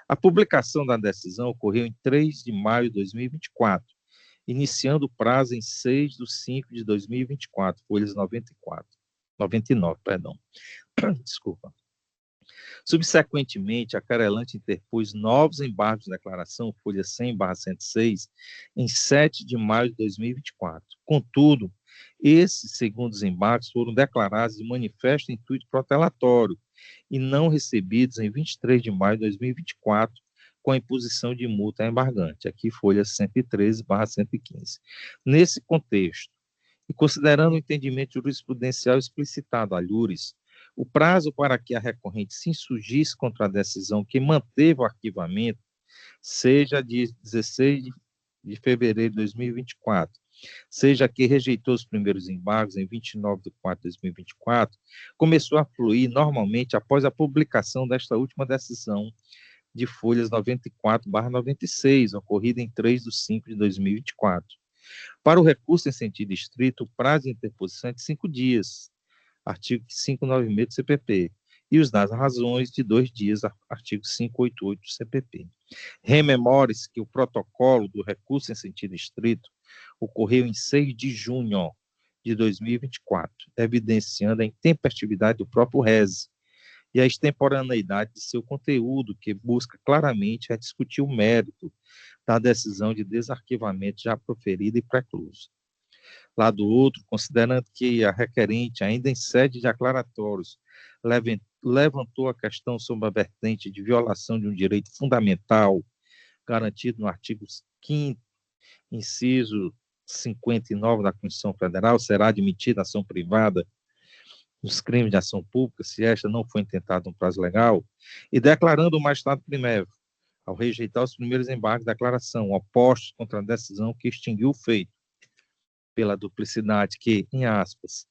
A publicação da decisão ocorreu em 3 de maio de 2024, iniciando o prazo em 6 de 5 de 2024, folhas 99, perdão. Desculpa. Subsequentemente, a querelante interpôs novos embargos de declaração, folha 100/106, em 7 de maio de 2024. Contudo, esses segundos embargos foram declarados de manifesto intuito protelatório e não recebidos em 23 de maio de 2024, com a imposição de multa embargante, aqui folha 113/115. Nesse contexto, e considerando o entendimento jurisprudencial explicitado a Lures, o prazo para que a recorrente se insurgisse contra a decisão que manteve o arquivamento seja de 16 de fevereiro de 2024, seja que rejeitou os primeiros embargos em 29 de 4 de 2024, começou a fluir normalmente após a publicação desta última decisão de folhas 94/96, ocorrida em 3 de 5 de 2024. Para o recurso em sentido estrito, o prazo de interposição é de 5 dias, artigo 596 do CPP, e os das razões de 2 dias, artigo 588 do CPP. Rememore-se que o protocolo do recurso em sentido estrito ocorreu em 6 de junho de 2024, evidenciando a intempestividade do próprio RES e a extemporaneidade de seu conteúdo, que busca claramente discutir o mérito da decisão de desarquivamento já proferida e preclusa. Lá do outro, considerando que a requerente, ainda em sede de aclaratórios, levantou a questão sobre a vertente de violação de um direito fundamental garantido no artigo 5º, inciso 59 da Constituição Federal, será admitida ação privada nos crimes de ação pública, se esta não for intentada no prazo legal, e declarando o magistrado primeiro, ao rejeitar os primeiros embargos de declaração, opostos contra a decisão que extinguiu o feito, pela duplicidade que, em aspas,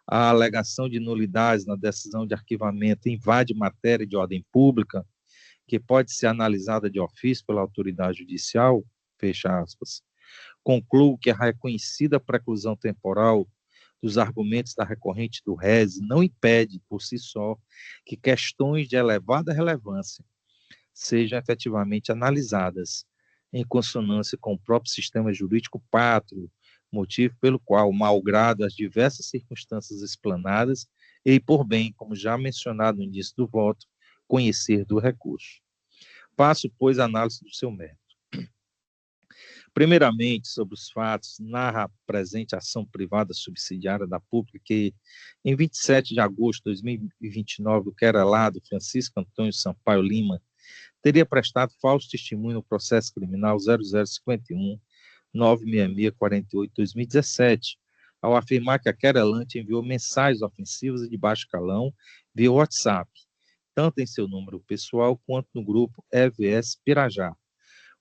a alegação de nulidades na decisão de arquivamento invade matéria de ordem pública, que pode ser analisada de ofício pela autoridade judicial, fecha aspas. Concluo que a reconhecida preclusão temporal dos argumentos da recorrente do RES não impede, por si só, que questões de elevada relevância sejam efetivamente analisadas em consonância com o próprio sistema jurídico pátrio, motivo pelo qual, malgrado as diversas circunstâncias explanadas, e por bem, como já mencionado no início do voto, conhecer do recurso. Passo, pois, a análise do seu mérito. Primeiramente, sobre os fatos, narra a presente ação privada subsidiária da pública que, em 27 de agosto de 2029, o querelado Francisco Antônio Sampaio Lima teria prestado falso testemunho no processo criminal 0051 96648-2017, ao afirmar que a querelante enviou mensagens ofensivas de baixo calão via WhatsApp, tanto em seu número pessoal quanto no grupo EVS Pirajá,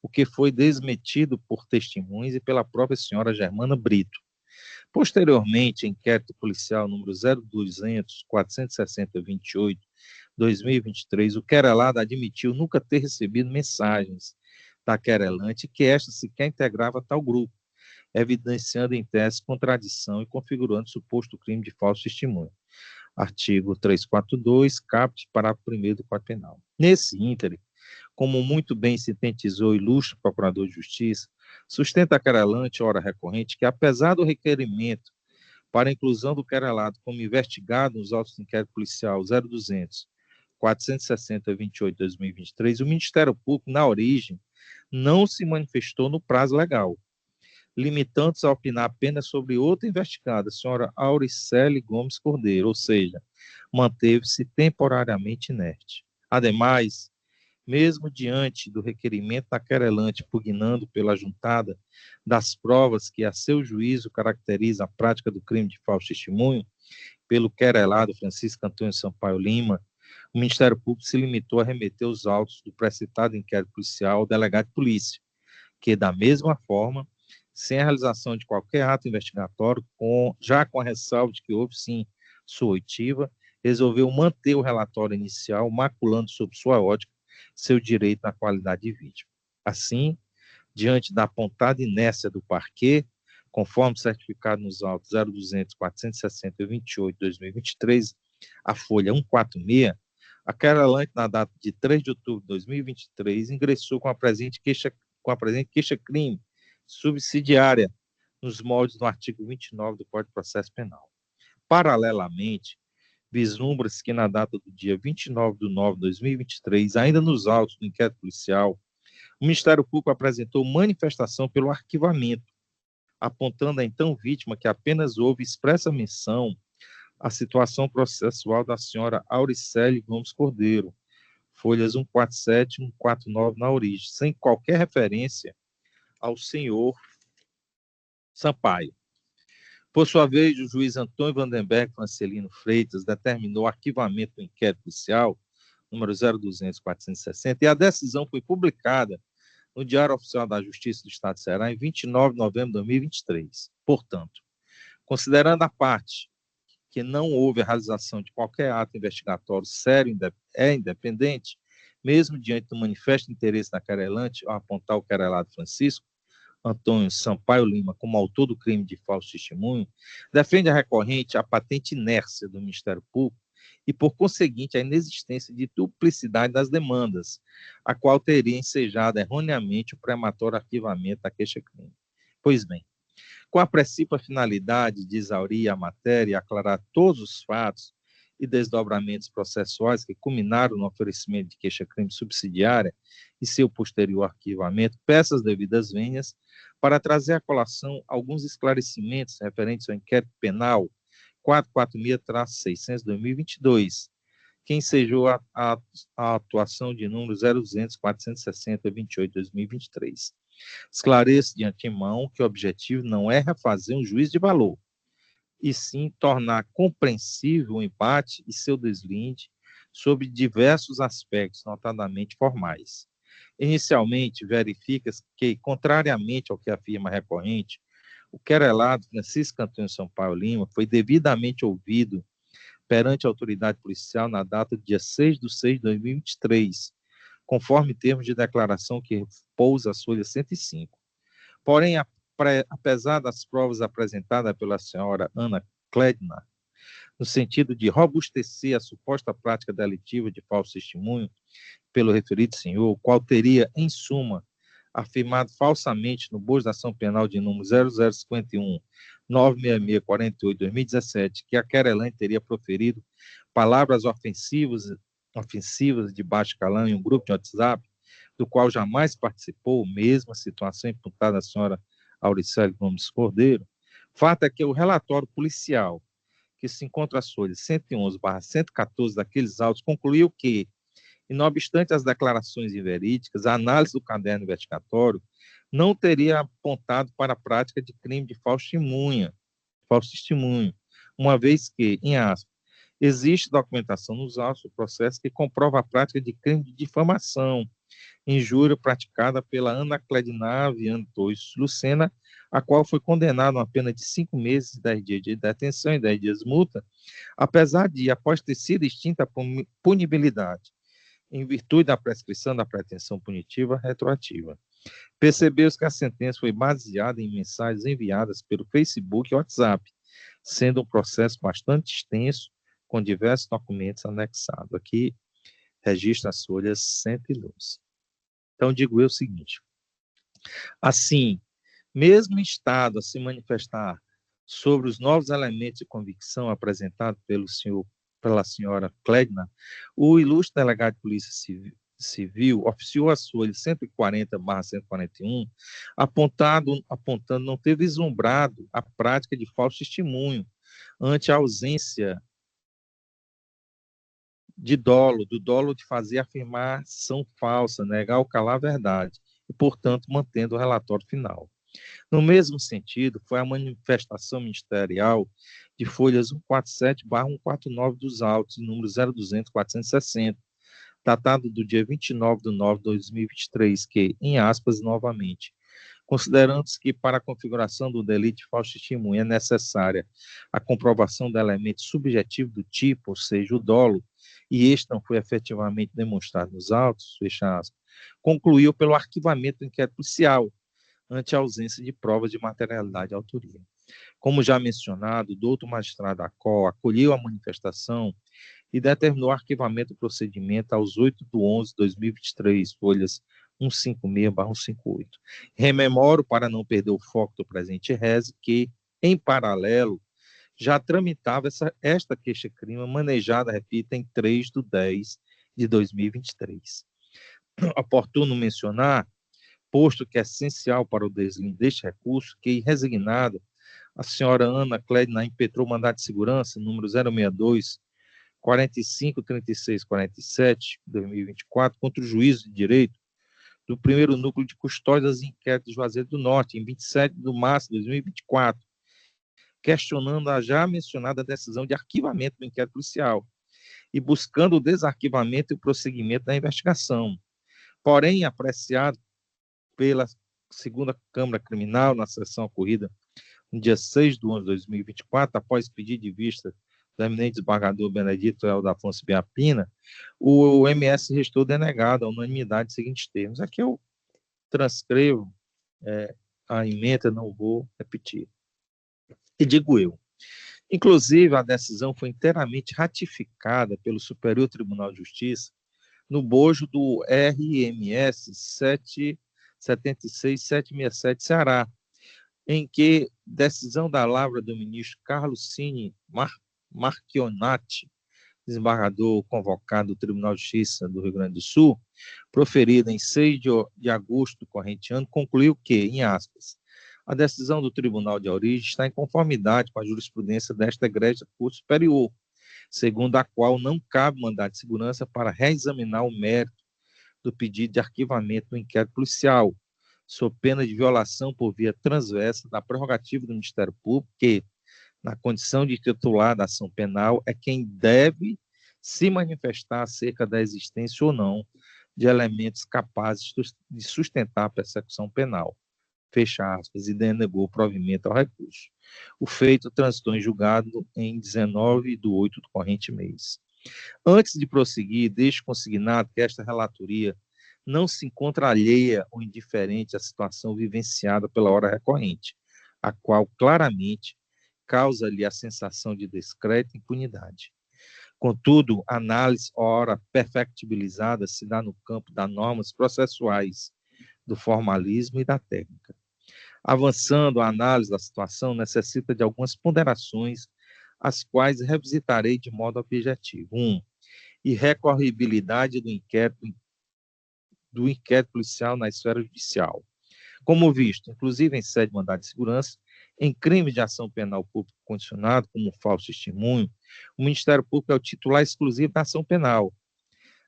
o que foi desmentido por testemunhas e pela própria senhora Germana Brito. Posteriormente, inquérito policial número 0200-460-28-2023, o querelado admitiu nunca ter recebido mensagens da querelante e que esta sequer integrava tal grupo, evidenciando em tese contradição e configurando suposto crime de falso testemunho. Artigo 342, caput, parágrafo 1º do Código Penal. Nesse íntere, como muito bem sintetizou o ilustre procurador de Justiça, sustenta a querelante, ora recorrente, que apesar do requerimento para a inclusão do querelado como investigado nos autos de inquérito policial 0200-460-28-2023, o Ministério Público, na origem, não se manifestou no prazo legal, limitando-se a opinar apenas sobre outra investigada, a senhora Auricele Gomes Cordeiro, ou seja, manteve-se temporariamente inerte. Ademais, mesmo diante do requerimento da querelante pugnando pela juntada das provas que, a seu juízo, caracteriza a prática do crime de falso testemunho, pelo querelado Francisco Antônio Sampaio Lima, o Ministério Público se limitou a remeter os autos do precitado inquérito policial ao delegado de polícia, que, da mesma forma, sem a realização de qualquer ato investigatório, já com a ressalva de que houve, sim, sua oitiva, resolveu manter o relatório inicial, maculando sob sua ótica seu direito na qualidade de vítima. Assim, diante da apontada inércia do parquê, conforme certificado nos autos 0200-460-28-2023, a folha 146, a querelante, na data de 3 de outubro de 2023, ingressou com a presente queixa-crime subsidiária nos moldes do artigo 29 do Código de Processo Penal. Paralelamente, vislumbra-se que na data do dia 29/9/2023, ainda nos autos do inquérito policial, o Ministério Público apresentou manifestação pelo arquivamento, apontando a então vítima que apenas houve expressa menção à situação processual da senhora Auricele Gomes Cordeiro, folhas 147 e 149 na origem, sem qualquer referência ao senhor Sampaio. Por sua vez, o juiz Antônio Vandenberg Francelino Freitas determinou o arquivamento do inquérito policial, número 0200-460, e a decisão foi publicada no Diário Oficial da Justiça do Estado de Ceará em 29 de novembro de 2023. Portanto, considerando a parte que não houve a realização de qualquer ato investigatório sério e independente, mesmo diante do manifesto interesse da querelante ao apontar o querelado Francisco Antônio Sampaio Lima como autor do crime de falso testemunho, defende a recorrente a patente inércia do Ministério Público e, por conseguinte, a inexistência de duplicidade das demandas, a qual teria ensejado erroneamente o prematório arquivamento da queixa-crime. Pois bem, com a precípua finalidade de exaurir a matéria e aclarar todos os fatos e desdobramentos processuais que culminaram no oferecimento de queixa-crime subsidiária e seu posterior arquivamento, peço as devidas vênias para trazer à colação alguns esclarecimentos referentes ao inquérito penal 446-600-2022, que ensejou a atuação de número 0200-460-28-2023. Esclareço de antemão que o objetivo não é refazer um juízo de valor, e sim tornar compreensível o embate e seu deslinde sobre diversos aspectos, notadamente formais. Inicialmente, verifica-se que, contrariamente ao que afirma a recorrente, o querelado Francisco Antônio Sampaio Lima foi devidamente ouvido perante a autoridade policial na data do dia 6/6/2023, conforme termos de declaração que repousa a folha 105. Porém, apesar das provas apresentadas pela senhora Ana Kledner, no sentido de robustecer a suposta prática delitiva de falso testemunho pelo referido senhor, o qual teria, em suma, afirmado falsamente no bojo da ação penal de número 0051-96648-2017, que a querelante teria proferido palavras ofensivas de baixo calão em um grupo de WhatsApp, do qual jamais participou, mesma situação imputada à senhora Auricele Gomes Cordeiro. Fato é que o relatório policial, que se encontra às folhas 111/114 daqueles autos, concluiu que, E, não obstante as declarações inverídicas, a análise do caderno investigatório não teria apontado para a prática de crime de falso testemunho, uma vez que, em aspas, existe documentação nos autos do processo que comprova a prática de crime de difamação, injúria praticada pela Ana Cledina Viana Torres Lucena, a qual foi condenada a uma pena de 5 meses, 10 dias de detenção e 10 dias de multa, apesar de, após ter sido extinta a punibilidade, em virtude da prescrição da pretensão punitiva retroativa. Percebeu-se que a sentença foi baseada em mensagens enviadas pelo Facebook e WhatsApp, sendo um processo bastante extenso, com diversos documentos anexados. Aqui, registra as folhas 112. Então, digo eu o seguinte: assim, mesmo instado a se manifestar sobre os novos elementos de convicção apresentados pela senhora Cledna, o ilustre delegado de Polícia Civil oficiou as folhas 140/141, apontando não ter vislumbrado a prática de falso testemunho ante a ausência do dolo de fazer afirmação falsa, negar ou calar a verdade, e, portanto, mantendo o relatório final. No mesmo sentido, foi a manifestação ministerial de folhas 147/149 dos autos, número 0200-460, datado do dia 29/9/2023, que, em aspas, novamente, considerando-se que para a configuração do delito de falso testemunho é necessária a comprovação do elemento subjetivo do tipo, ou seja, o dolo, e este não foi efetivamente demonstrado nos autos, fecha aspas, concluiu pelo arquivamento do inquérito policial, ante a ausência de provas de materialidade e autoria. Como já mencionado, o doutor magistrado Acol acolheu a manifestação e determinou o arquivamento do procedimento aos 8/11/2023, folhas 156/158. Rememoro, para não perder o foco do presente reze, que, em paralelo, já tramitava esta queixa-crime manejada, repito, em 3/10/2023. Oportuno mencionar, posto que é essencial para o deslinde deste recurso, que, resignada, a senhora Ana Cledna impetrou mandado de segurança, número 062, 453647, 2024, contra o juízo de direito do primeiro núcleo de custódia das inquéritos de Juazeiro do Norte, em 27 de março de 2024, questionando a já mencionada decisão de arquivamento do inquérito policial e buscando o desarquivamento e o prosseguimento da investigação. Porém, apreciado pela segunda Câmara Criminal, na sessão ocorrida no dia 6/11/2024, após pedido de vista do eminente desembargador Benedito Elda Afonso Biapina, o MS restou denegado a unanimidade de seguintes termos. Aqui eu transcrevo a emenda, não vou repetir. E digo eu, inclusive a decisão foi inteiramente ratificada pelo Superior Tribunal de Justiça no bojo do RMS 76767 Ceará, em que decisão da lavra do ministro Carlos Cine Marchionati, desembargador convocado do Tribunal de Justiça do Rio Grande do Sul, proferida em 6 de agosto do corrente ano, concluiu que, em aspas, a decisão do Tribunal de Origem está em conformidade com a jurisprudência desta egrégia Corte Superior, segundo a qual não cabe mandado de segurança para reexaminar o mérito do pedido de arquivamento do inquérito policial, sob pena de violação por via transversa da prerrogativa do Ministério Público, que, na condição de titular da ação penal, é quem deve se manifestar acerca da existência ou não de elementos capazes de sustentar a persecução penal. Fecha aspas, e denegou o provimento ao recurso. O feito transitou em julgado em 19/8 do corrente mês. Antes de prosseguir, deixo consignado que esta relatoria não se encontra alheia ou indiferente à situação vivenciada pela hora recorrente, a qual claramente causa-lhe a sensação de descrédito e impunidade. Contudo, a análise, ora perfectibilizada, se dá no campo das normas processuais, do formalismo e da técnica. Avançando, a análise da situação necessita de algumas ponderações, as quais revisitarei de modo objetivo. 1. Irrecorribilidade do inquérito policial na esfera judicial. Como visto, inclusive em sede de mandado de segurança, em crime de ação penal pública condicionado, como falso testemunho, o Ministério Público é o titular exclusivo da ação penal.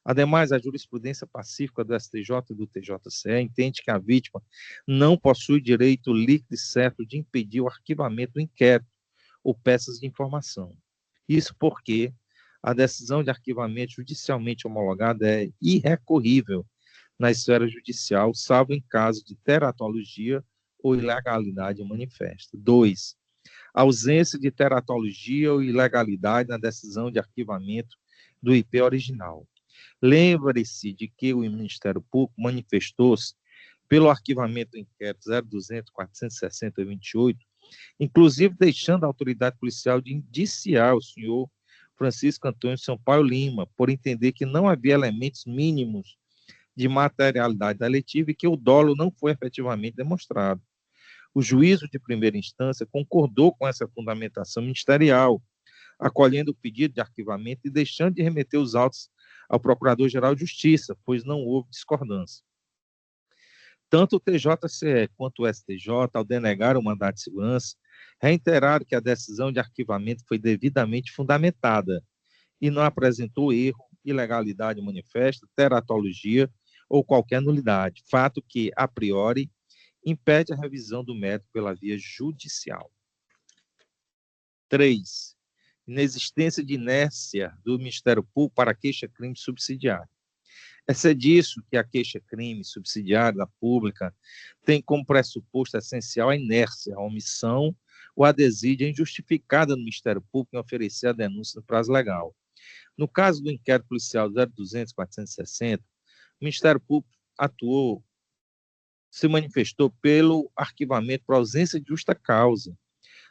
Ademais, a jurisprudência pacífica do STJ e do TJCE entende que a vítima não possui direito líquido e certo de impedir o arquivamento do inquérito ou peças de informação. Isso porque a decisão de arquivamento judicialmente homologada é irrecorrível na esfera judicial, salvo em caso de teratologia ou ilegalidade manifesta. 2. Ausência de teratologia ou ilegalidade na decisão de arquivamento do IP original. Lembre-se de que o Ministério Público manifestou-se pelo arquivamento do inquérito 0200-460-28, inclusive deixando a autoridade policial de indiciar o senhor Francisco Antônio Sampaio Lima, por entender que não havia elementos mínimos de materialidade deletiva e que o dolo não foi efetivamente demonstrado. O juízo de primeira instância concordou com essa fundamentação ministerial, acolhendo o pedido de arquivamento e deixando de remeter os autos ao Procurador-Geral de Justiça, pois não houve discordância. Tanto o TJCE quanto o STJ, ao denegar o mandado de segurança, reiteraram que a decisão de arquivamento foi devidamente fundamentada e não apresentou erro, ilegalidade manifesta, teratologia ou qualquer nulidade, fato que, a priori, impede a revisão do mérito pela via judicial. 3. Inexistência de inércia do Ministério Público para a queixa-crime subsidiária. É disso que a queixa-crime subsidiária da pública tem como pressuposto essencial a inércia, a omissão ou a desídia injustificada do Ministério Público em oferecer a denúncia no prazo legal. No caso do inquérito policial 0200-460, o Ministério Público se manifestou pelo arquivamento por ausência de justa causa.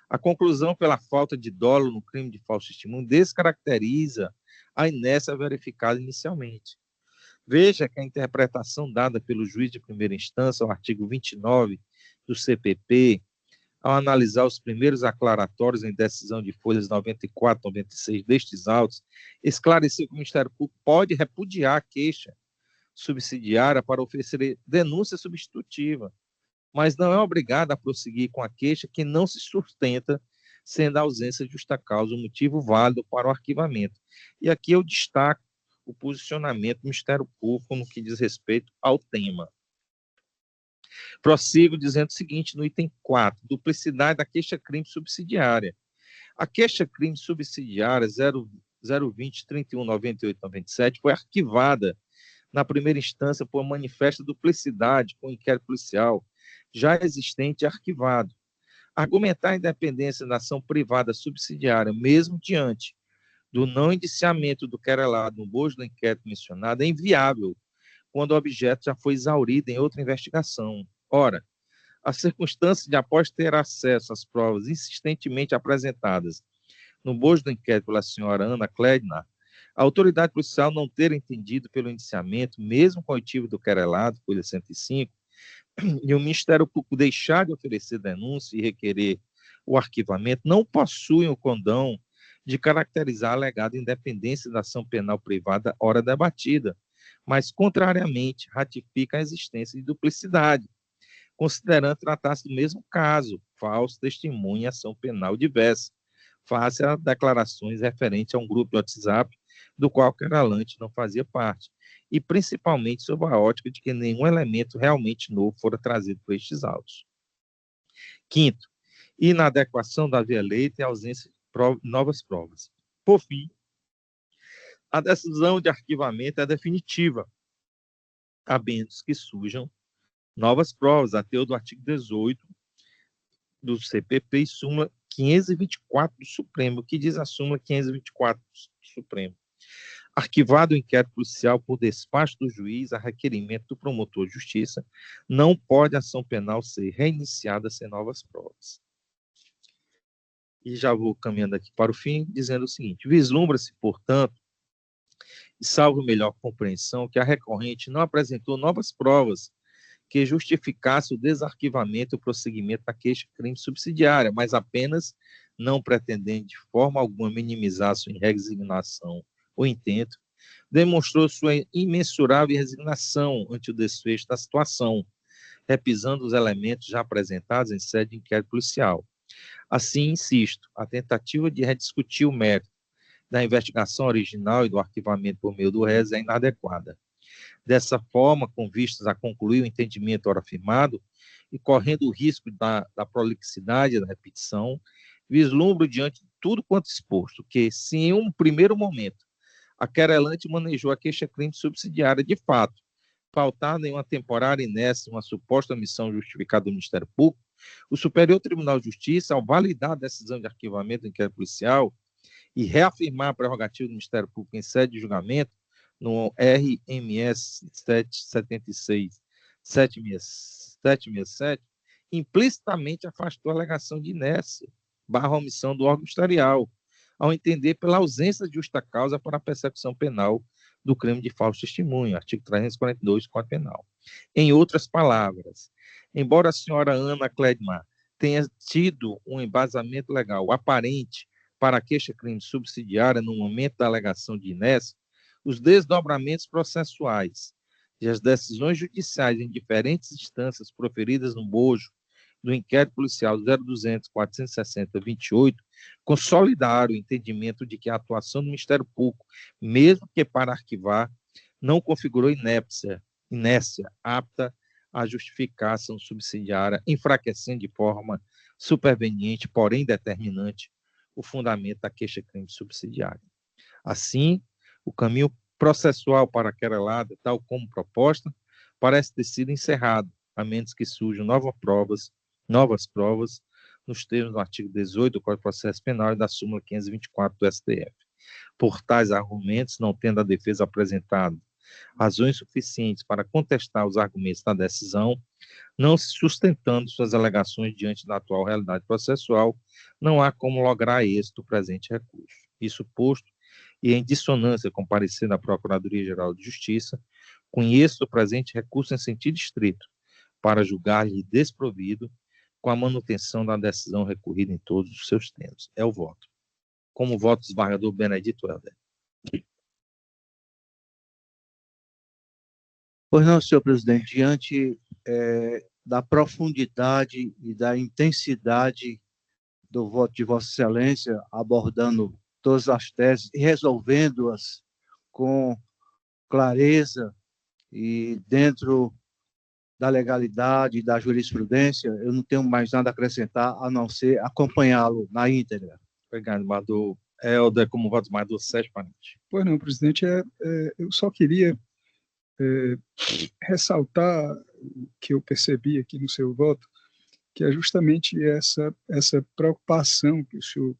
A conclusão pela falta de dolo no crime de falso testemunho descaracteriza a inércia verificada inicialmente. Veja que a interpretação dada pelo juiz de primeira instância ao artigo 29 do CPP, ao analisar os primeiros aclaratórios em decisão de folhas 94 e 96 destes autos, esclareceu que o Ministério Público pode repudiar a queixa subsidiária para oferecer denúncia substitutiva, mas não é obrigado a prosseguir com a queixa que não se sustenta, sendo a ausência de justa causa um motivo válido para o arquivamento. E aqui eu destaco o posicionamento do Ministério Público no que diz respeito ao tema. Prossigo dizendo o seguinte, no item 4, duplicidade da queixa-crime subsidiária. A queixa-crime subsidiária 020-3198-97 foi arquivada na primeira instância por manifesta duplicidade com o inquérito policial já existente e arquivado. Argumentar a independência da ação privada subsidiária, mesmo diante do não indiciamento do querelado no bojo do inquérito mencionado, é inviável quando o objeto já foi exaurido em outra investigação. Ora, a circunstância de, após ter acesso às provas insistentemente apresentadas no bojo do inquérito pela senhora Ana Klednar, a autoridade policial não ter entendido pelo indiciamento, mesmo com o motivo do querelado, folha 105, e o Ministério Público deixar de oferecer denúncia e requerer o arquivamento, não possuem o condão de caracterizar a alegada independência da ação penal privada ora debatida, mas, contrariamente, ratifica a existência de duplicidade, considerando tratar-se do mesmo caso, falso testemunho e ação penal diversa, face a declarações referentes a um grupo de WhatsApp do qual o querelante não fazia parte, e principalmente sob a ótica de que nenhum elemento realmente novo fora trazido por estes autos. 5º, inadequação da via letra e ausência de novas provas. Por fim, a decisão de arquivamento é definitiva, a menos que surjam novas provas, a teor do artigo 18 do CPP e súmula 524 do Supremo, que diz a súmula 524 do Supremo. Arquivado o inquérito policial por despacho do juiz a requerimento do promotor de justiça, não pode a ação penal ser reiniciada sem novas provas. E já vou caminhando aqui para o fim, dizendo o seguinte, vislumbra-se, portanto, e salvo melhor compreensão, que a recorrente não apresentou novas provas que justificasse o desarquivamento e o prosseguimento da queixa-crime subsidiária, mas apenas não pretendendo de forma alguma minimizar sua resignação ou intento, demonstrou sua imensurável resignação ante o desfecho da situação, repisando os elementos já apresentados em sede de inquérito policial. Assim, insisto, a tentativa de rediscutir o mérito da investigação original e do arquivamento por meio do réis é inadequada. Dessa forma, com vistas a concluir o entendimento ora afirmado e correndo o risco da prolixidade da repetição, vislumbro diante de tudo quanto exposto que, se em um primeiro momento a querelante manejou a queixa-crime subsidiária de fato, pautada em uma temporária inércia, uma suposta omissão justificada do Ministério Público, o Superior Tribunal de Justiça, ao validar a decisão de arquivamento do inquérito policial e reafirmar a prerrogativa do Ministério Público em sede de julgamento, no RMS 767, implicitamente afastou a alegação de inércia / omissão do órgão ministerial, ao entender pela ausência de justa causa para a persecução penal do crime de falso testemunho, artigo 342 do Código Penal. Em outras palavras, embora a senhora Ana Cledmar tenha tido um embasamento legal aparente para a queixa-crime subsidiária no momento da alegação de inércia, os desdobramentos processuais e as decisões judiciais em diferentes instâncias proferidas no bojo do inquérito policial 0200-460-28 consolidaram o entendimento de que a atuação do Ministério Público, mesmo que para arquivar, não configurou inércia apta a justificar a ação subsidiária, enfraquecendo de forma superveniente, porém determinante, o fundamento da queixa-crime subsidiária. Assim, o caminho processual para a querelada, tal como proposta, parece ter sido encerrado, a menos que surjam novas provas, nos termos do artigo 18 do Código de Processo Penal e da súmula 524 do STF. Por tais argumentos, não tendo a defesa apresentado razões suficientes para contestar os argumentos da decisão, não se sustentando suas alegações diante da atual realidade processual, não há como lograr êxito o presente recurso. Isso posto, e em dissonância com o parecer da Procuradoria-Geral de Justiça, conheço o presente recurso em sentido estrito, para julgar-lhe desprovido, com a manutenção da decisão recorrida em todos os seus termos. É o voto. Como voto, desembargador Benedito Helder. Pois não, senhor presidente, diante da profundidade e da intensidade do voto de Vossa Excelência, abordando todas as teses e resolvendo-as com clareza e dentro da legalidade e da jurisprudência, eu não tenho mais nada a acrescentar, a não ser acompanhá-lo na íntegra. Obrigado, desembargador Helder, como voto, desembargador Sérgio Parente. Pois não, presidente, eu só queria ressaltar o que eu percebi aqui no seu voto, que é justamente essa preocupação que o senhor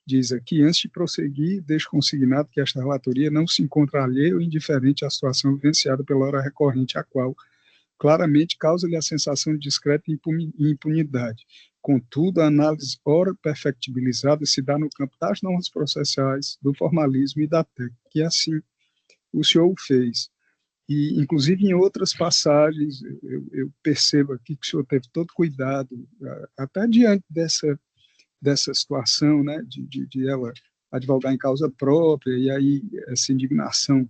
diz aqui. Antes de prosseguir, deixo consignado que esta relatoria não se encontra alheia ou indiferente à situação vivenciada pela hora recorrente, a qual claramente causa-lhe a sensação de discreta impunidade. Contudo, a análise ora perfectibilizada se dá no campo das normas processuais, do formalismo e da técnica, e assim o senhor o fez. E, inclusive, em outras passagens, eu percebo aqui que o senhor teve todo cuidado, até diante dessa situação, né, de ela advogar em causa própria, e aí essa indignação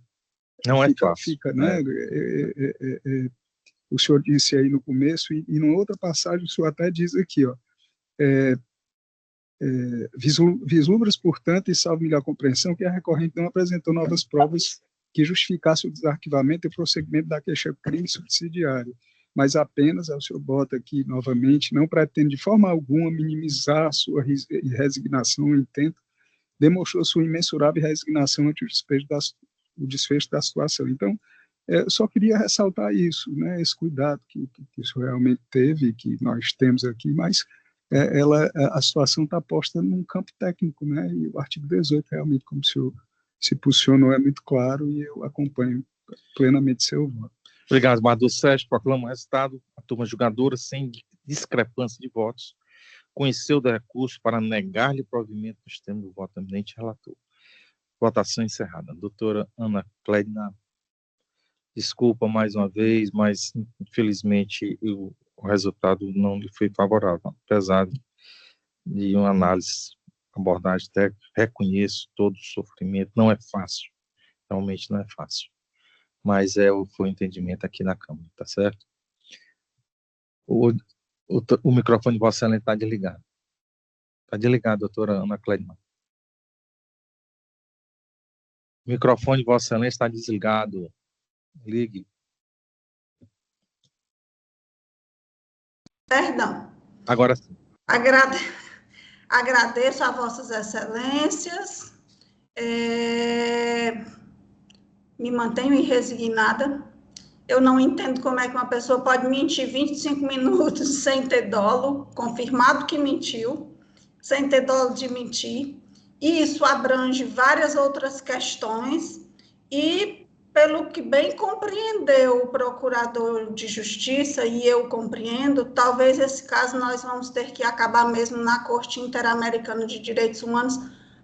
não é fácil. Fica, né, o senhor disse aí no começo, e numa outra passagem o senhor até diz aqui, ó, vislumbras, portanto, e salvo melhor compreensão, que a recorrente não apresentou novas provas que justificasse o desarquivamento e o prosseguimento da queixa-crime subsidiária, mas apenas, o senhor bota aqui novamente, não pretende de forma alguma minimizar a sua resignação, o intento, demonstrou sua imensurável resignação ante o desfecho da situação. Então, eu só queria ressaltar isso, né, esse cuidado que isso realmente teve, que nós temos aqui, mas a situação está posta num campo técnico, né, e o artigo 18 realmente, como o senhor se posicionou, é muito claro, e eu acompanho plenamente seu voto. Obrigado, desembargador Sérgio. Proclamo o resultado. A turma julgadora, sem discrepância de votos, conheceu do recurso para negar-lhe provimento nos termos do voto eminente relator. Votação encerrada. Doutora Ana Cledmar, desculpa mais uma vez, mas infelizmente o resultado não lhe foi favorável, apesar de uma análise, abordagem técnica. Reconheço todo o sofrimento, não é fácil, realmente não é fácil, mas foi o entendimento aqui na Câmara, tá certo? O microfone de Vossa Excelência está desligado. Está desligado, doutora Ana Cledmar. O microfone de Vossa Excelência está desligado. Ligue. Perdão. Agora sim. Agradeço a Vossas Excelências. Me mantenho irresignada. Eu não entendo como é que uma pessoa pode mentir 25 minutos sem ter dolo, confirmado que mentiu, sem ter dolo de mentir. E isso abrange várias outras questões. E, pelo que bem compreendeu o procurador de justiça, e eu compreendo, talvez esse caso nós vamos ter que acabar mesmo na Corte Interamericana de Direitos Humanos,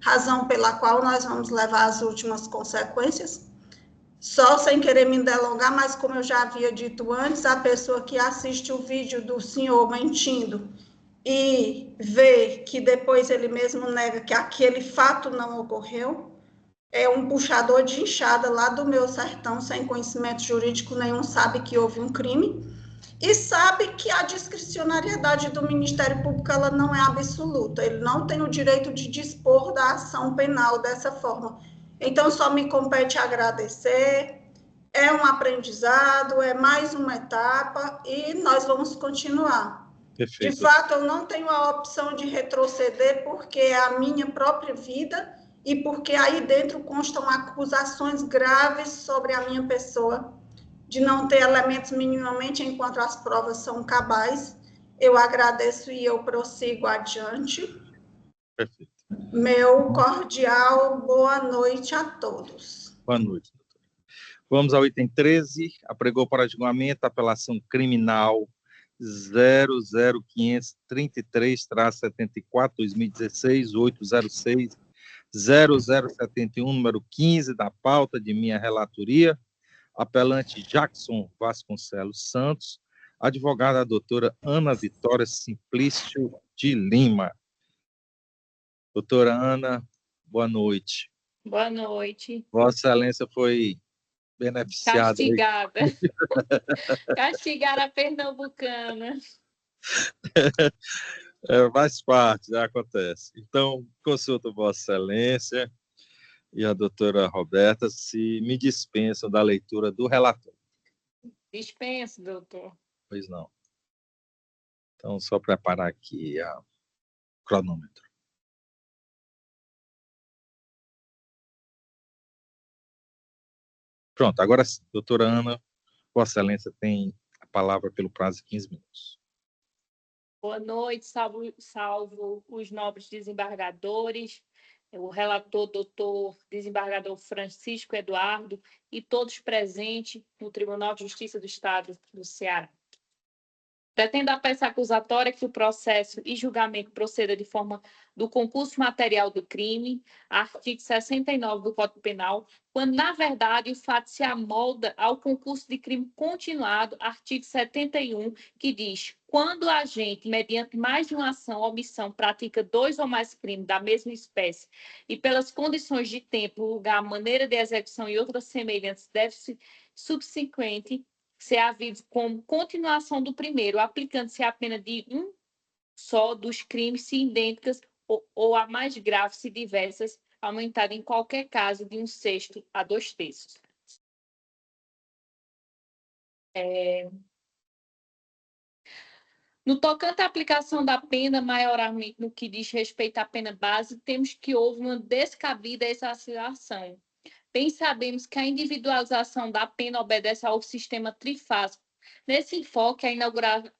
razão pela qual nós vamos levar as últimas consequências. Só sem querer me delongar, mas como eu já havia dito antes, a pessoa que assiste o vídeo do senhor mentindo e vê que depois ele mesmo nega que aquele fato não ocorreu, é um puxador de enxada lá do meu sertão, sem conhecimento jurídico nenhum, sabe que houve um crime e sabe que a discricionariedade do Ministério Público ela não é absoluta, ele não tem o direito de dispor da ação penal dessa forma. Então, só me compete agradecer, é um aprendizado, é mais uma etapa e nós vamos continuar. Perfeito. De fato, eu não tenho a opção de retroceder porque é a minha própria vida e porque aí dentro constam acusações graves sobre a minha pessoa, de não ter elementos minimamente enquanto as provas são cabais. Eu agradeço e eu prossigo adiante. Perfeito. Meu cordial boa noite a todos. Boa noite, doutor. Vamos ao item 13, apregou para julgamento a apelação criminal 00533-74-2016-806-0071, número 15 da pauta de minha relatoria, apelante Jackson Vasconcelos Santos, advogada doutora Ana Vitória Simplício de Lima. Doutora Ana, boa noite. Boa noite. Vossa Excelência foi beneficiada. Castigada. Castigar a pernambucana. Faz parte, já acontece. Então, consulto Vossa Excelência e a doutora Roberta se me dispensam da leitura do relatório. Dispense, doutor. Pois não. Então, só preparar aqui o cronômetro. Pronto, agora sim, doutora Ana, Vossa Excelência tem a palavra pelo prazo de 15 minutos. Boa noite, salvo os nobres desembargadores, o relator, doutor desembargador Francisco Eduardo e todos presentes no Tribunal de Justiça do Estado do Ceará. Pretendo a peça acusatória que o processo e julgamento proceda de forma do concurso material do crime, artigo 69 do Código Penal, quando, na verdade, o fato se amolda ao concurso de crime continuado, artigo 71, que diz: quando o agente, mediante mais de uma ação ou omissão, pratica 2 ou mais crimes da mesma espécie e pelas condições de tempo, lugar, maneira de execução e outras semelhantes, deve-se subsequente ser havido como continuação do primeiro, aplicando-se a pena de um só dos crimes se idênticas ou a mais graves se diversas, aumentada em qualquer caso de 1/6 a 2/3. No tocante à aplicação da pena, maiormente no que diz respeito à pena base, temos que houve uma descabida exacerbação. Bem sabemos que a individualização da pena obedece ao sistema trifásico. Nesse enfoque, a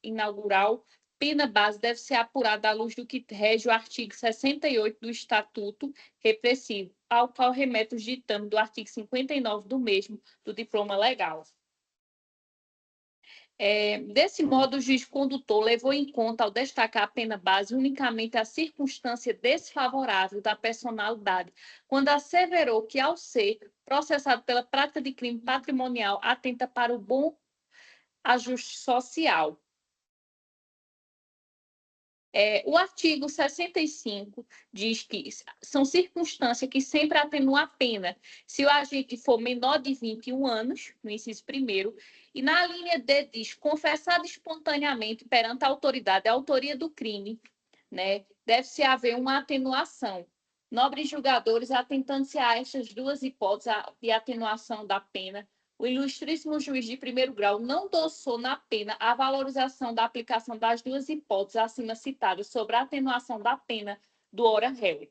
inaugural pena base deve ser apurada à luz do que rege o artigo 68 do Estatuto Repressivo, ao qual remete os ditames do artigo 59 do mesmo, do diploma legal. Desse modo, o juiz condutor levou em conta, ao destacar a pena base, unicamente a circunstância desfavorável da personalidade, quando asseverou que, ao ser processado pela prática de crime patrimonial, atenta para o bom ajuste social. O artigo 65 diz que são circunstâncias que sempre atenuam a pena se o agente for menor de 21 anos, no inciso 1º, e na linha D diz confessado espontaneamente perante a autoridade a autoria do crime, né, deve-se haver uma atenuação. Nobres julgadores, atentando-se a estas duas hipóteses de atenuação da pena, o ilustríssimo juiz de primeiro grau não adoçou na pena a valorização da aplicação das duas hipóteses acima citadas sobre a atenuação da pena do ora réu.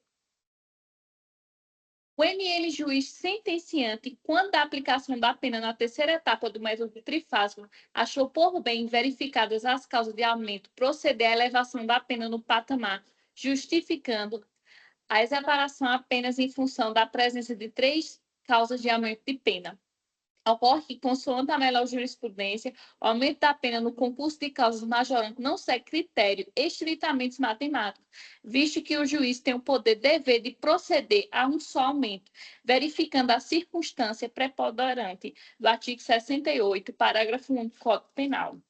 O ML juiz sentenciante, quando da aplicação da pena na terceira etapa do método trifásico, achou por bem, verificadas as causas de aumento, proceder à elevação da pena no patamar, justificando a exoneração apenas em função da presença de 3 causas de aumento de pena. Ocorre que, consoante a melhor jurisprudência, o aumento da pena no concurso de causas majorantes não segue critério estritamente matemático, visto que o juiz tem o poder dever de proceder a um só aumento, verificando a circunstância preponderante do artigo 68, parágrafo 1 do Código Penal.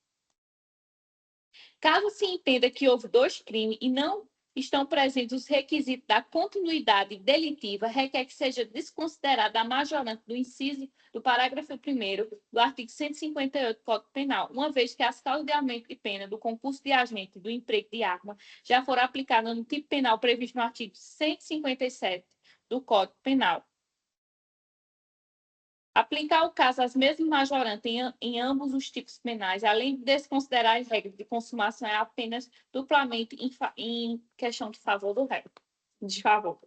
Caso se entenda que houve 2 crimes e não estão presentes os requisitos da continuidade delitiva, requer que seja desconsiderada a majorante do inciso do parágrafo 1º do artigo 158 do Código Penal, uma vez que as causas de aumento de pena do concurso de agente do emprego de arma já foram aplicadas no tipo penal previsto no artigo 157 do Código Penal. Aplicar o caso às mesmas majorantes em ambos os tipos penais, além de desconsiderar as regras de consumação, é apenas duplamente em questão de favor do réu. De favor.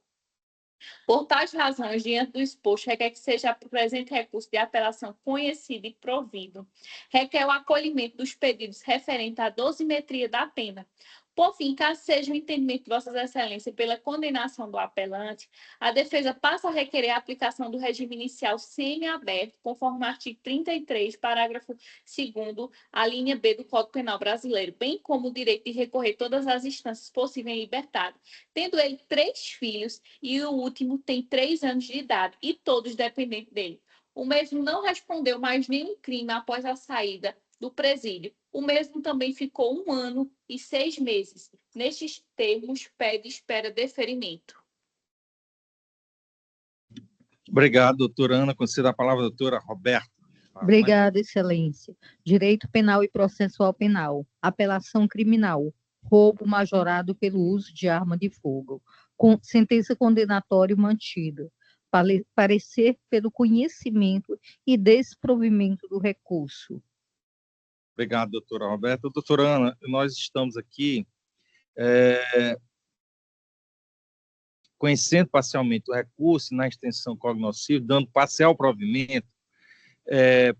Por tais razões, diante do exposto, requer que seja o presente recurso de apelação conhecido e provido. Requer o acolhimento dos pedidos referentes à dosimetria da pena. Por fim, caso seja o entendimento de Vossas Excelências pela condenação do apelante, a defesa passa a requerer a aplicação do regime inicial semiaberto, conforme o artigo 33, parágrafo 2º, a linha B do Código Penal Brasileiro, bem como o direito de recorrer todas as instâncias possíveis em liberdade, tendo ele 3 filhos e o último tem 3 anos de idade e todos dependentes dele. O mesmo não respondeu mais nenhum crime após a saída do presídio. O mesmo também ficou 1 ano e 6 meses. Nestes termos, pede e espera deferimento. Obrigado, doutora Ana. Conceda a palavra à doutora Roberta. Obrigada, Excelência. Direito penal e processual penal. Apelação criminal. Roubo majorado pelo uso de arma de fogo. Sentença condenatória mantida. Parecer pelo conhecimento e desprovimento do recurso. Obrigado, doutora Roberta. Doutora Ana, nós estamos aqui conhecendo parcialmente o recurso na extensão cognoscível, dando parcial provimento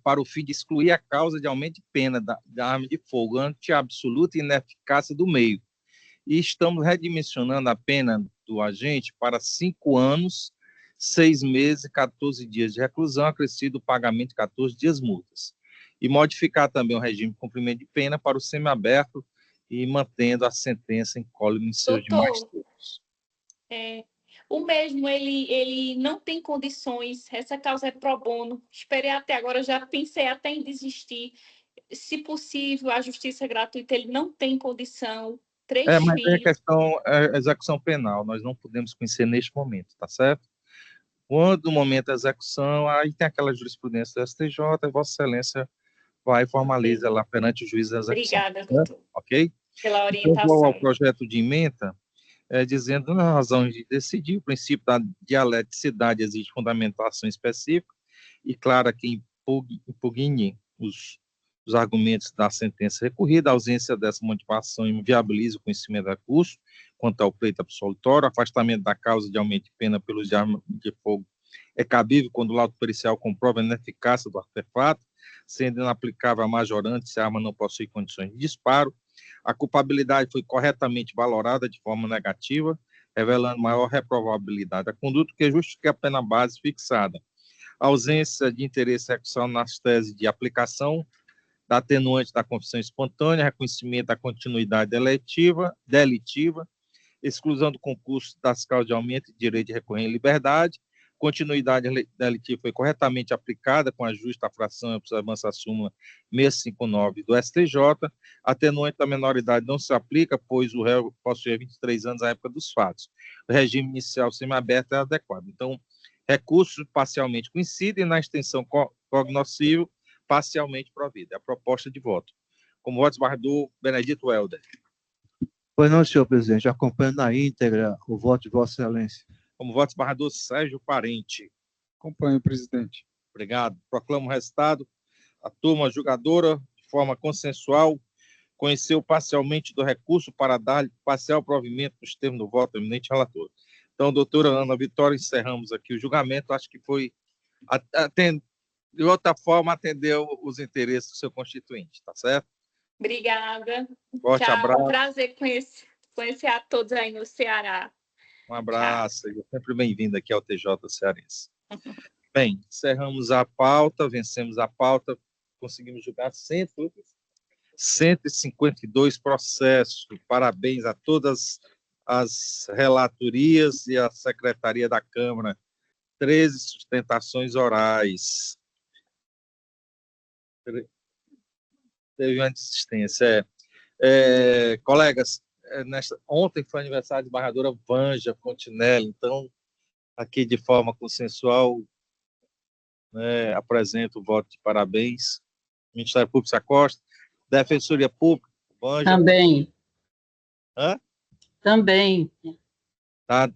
para o fim de excluir a causa de aumento de pena da arma de fogo ante a absoluta ineficácia do meio. E estamos redimensionando a pena do agente para 5 anos, 6 meses e 14 dias de reclusão, acrescido o pagamento de 14 dias multas. E modificar também o regime de cumprimento de pena para o semiaberto e mantendo a sentença incólume em seus demais termos. O mesmo, ele não tem condições, essa causa é pro bono, esperei até agora, já pensei até em desistir, se possível, a justiça gratuita, ele não tem condição, 3 mas filhos. a questão é execução penal, nós não podemos conhecer neste momento, tá certo? Quando o momento da execução, aí tem aquela jurisprudência do STJ, Vossa Excelência vai e formaliza lá perante o juiz da execução. Obrigada, doutor. Ok? Pela orientação. Então, vou ao projeto de emenda, dizendo, na razão de decidir, o princípio da dialeticidade exige fundamentação específica e clara que impugne os argumentos da sentença recorrida, a ausência dessa motivação inviabiliza o conhecimento do recurso quanto ao pleito absolutório, afastamento da causa de aumento de pena pelo uso de arma de fogo é cabível quando o laudo pericial comprova a ineficácia do artefato, sendo inaplicável a majorante se a arma não possui condições de disparo. A culpabilidade foi corretamente valorada de forma negativa, revelando maior reprovabilidade da conduta que justifica a pena base fixada. A ausência de interesse sexual nas teses de aplicação da atenuante da confissão espontânea, reconhecimento da continuidade delitiva, exclusão do concurso das causas de aumento de direito de recorrer em liberdade, continuidade delitiva foi corretamente aplicada com a justa fração e observância da súmula 659 do STJ, atenuante da menoridade não se aplica, pois o réu possuía 23 anos à época dos fatos. O regime inicial semiaberto é adequado. Então, recursos parcialmente coincidem na extensão cognoscível, parcialmente provida. É a proposta de voto. Como voto esbarrador, Benedito Helder. Pois não, senhor presidente, acompanho na íntegra o voto de Vossa Excelência. Como voto, desembargador Sérgio Parente. Acompanho, presidente. Obrigado. Proclamo o resultado. A turma julgadora, de forma consensual, conheceu parcialmente do recurso para dar parcial provimento nos termos do voto do eminente relator. Então, doutora Ana Vitória, encerramos aqui o julgamento. Acho que foi, de outra forma, atendeu os interesses do seu constituinte, tá certo? Obrigada. Forte Tchau. abraço. Prazer conhecer a todos aí no Ceará. Um abraço. Seja sempre bem-vindo aqui ao TJ Cearense. Bem, encerramos a pauta, vencemos a pauta, conseguimos julgar 152 processos. Parabéns a todas as relatorias e a Secretaria da Câmara. 13 sustentações orais. Teve uma desistência. Colegas, ontem foi aniversário de embargadora Vanja Fontinelli, então, aqui de forma consensual, né, apresento o voto de parabéns. Ministério Público se acosta. Defensoria Pública, Vanja. Também. Hã? Também. Tá,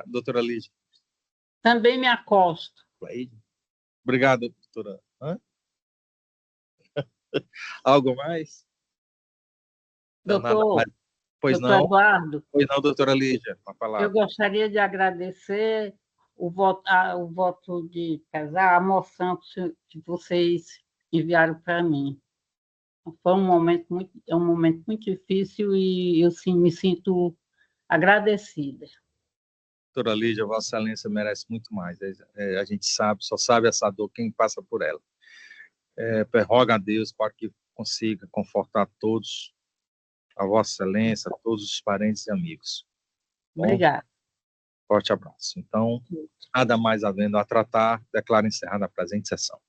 doutora Lídia. Também me acosto. Obrigado, doutora. Hã? Algo mais? Doutor, Pois doutor não. Eduardo, Pois não, doutora Lídia, uma palavra. eu gostaria de agradecer o voto de pesar, a moção que vocês enviaram para mim. Foi um momento muito difícil e eu sim, me sinto agradecida. Doutora Lídia, Vossa Excelência merece muito mais. A gente sabe, só sabe essa dor quem passa por ela. Roga a Deus para que consiga confortar todos, a Vossa Excelência, a todos os parentes e amigos. Obrigada. Forte abraço. Então, nada mais havendo a tratar, declaro encerrada a presente sessão.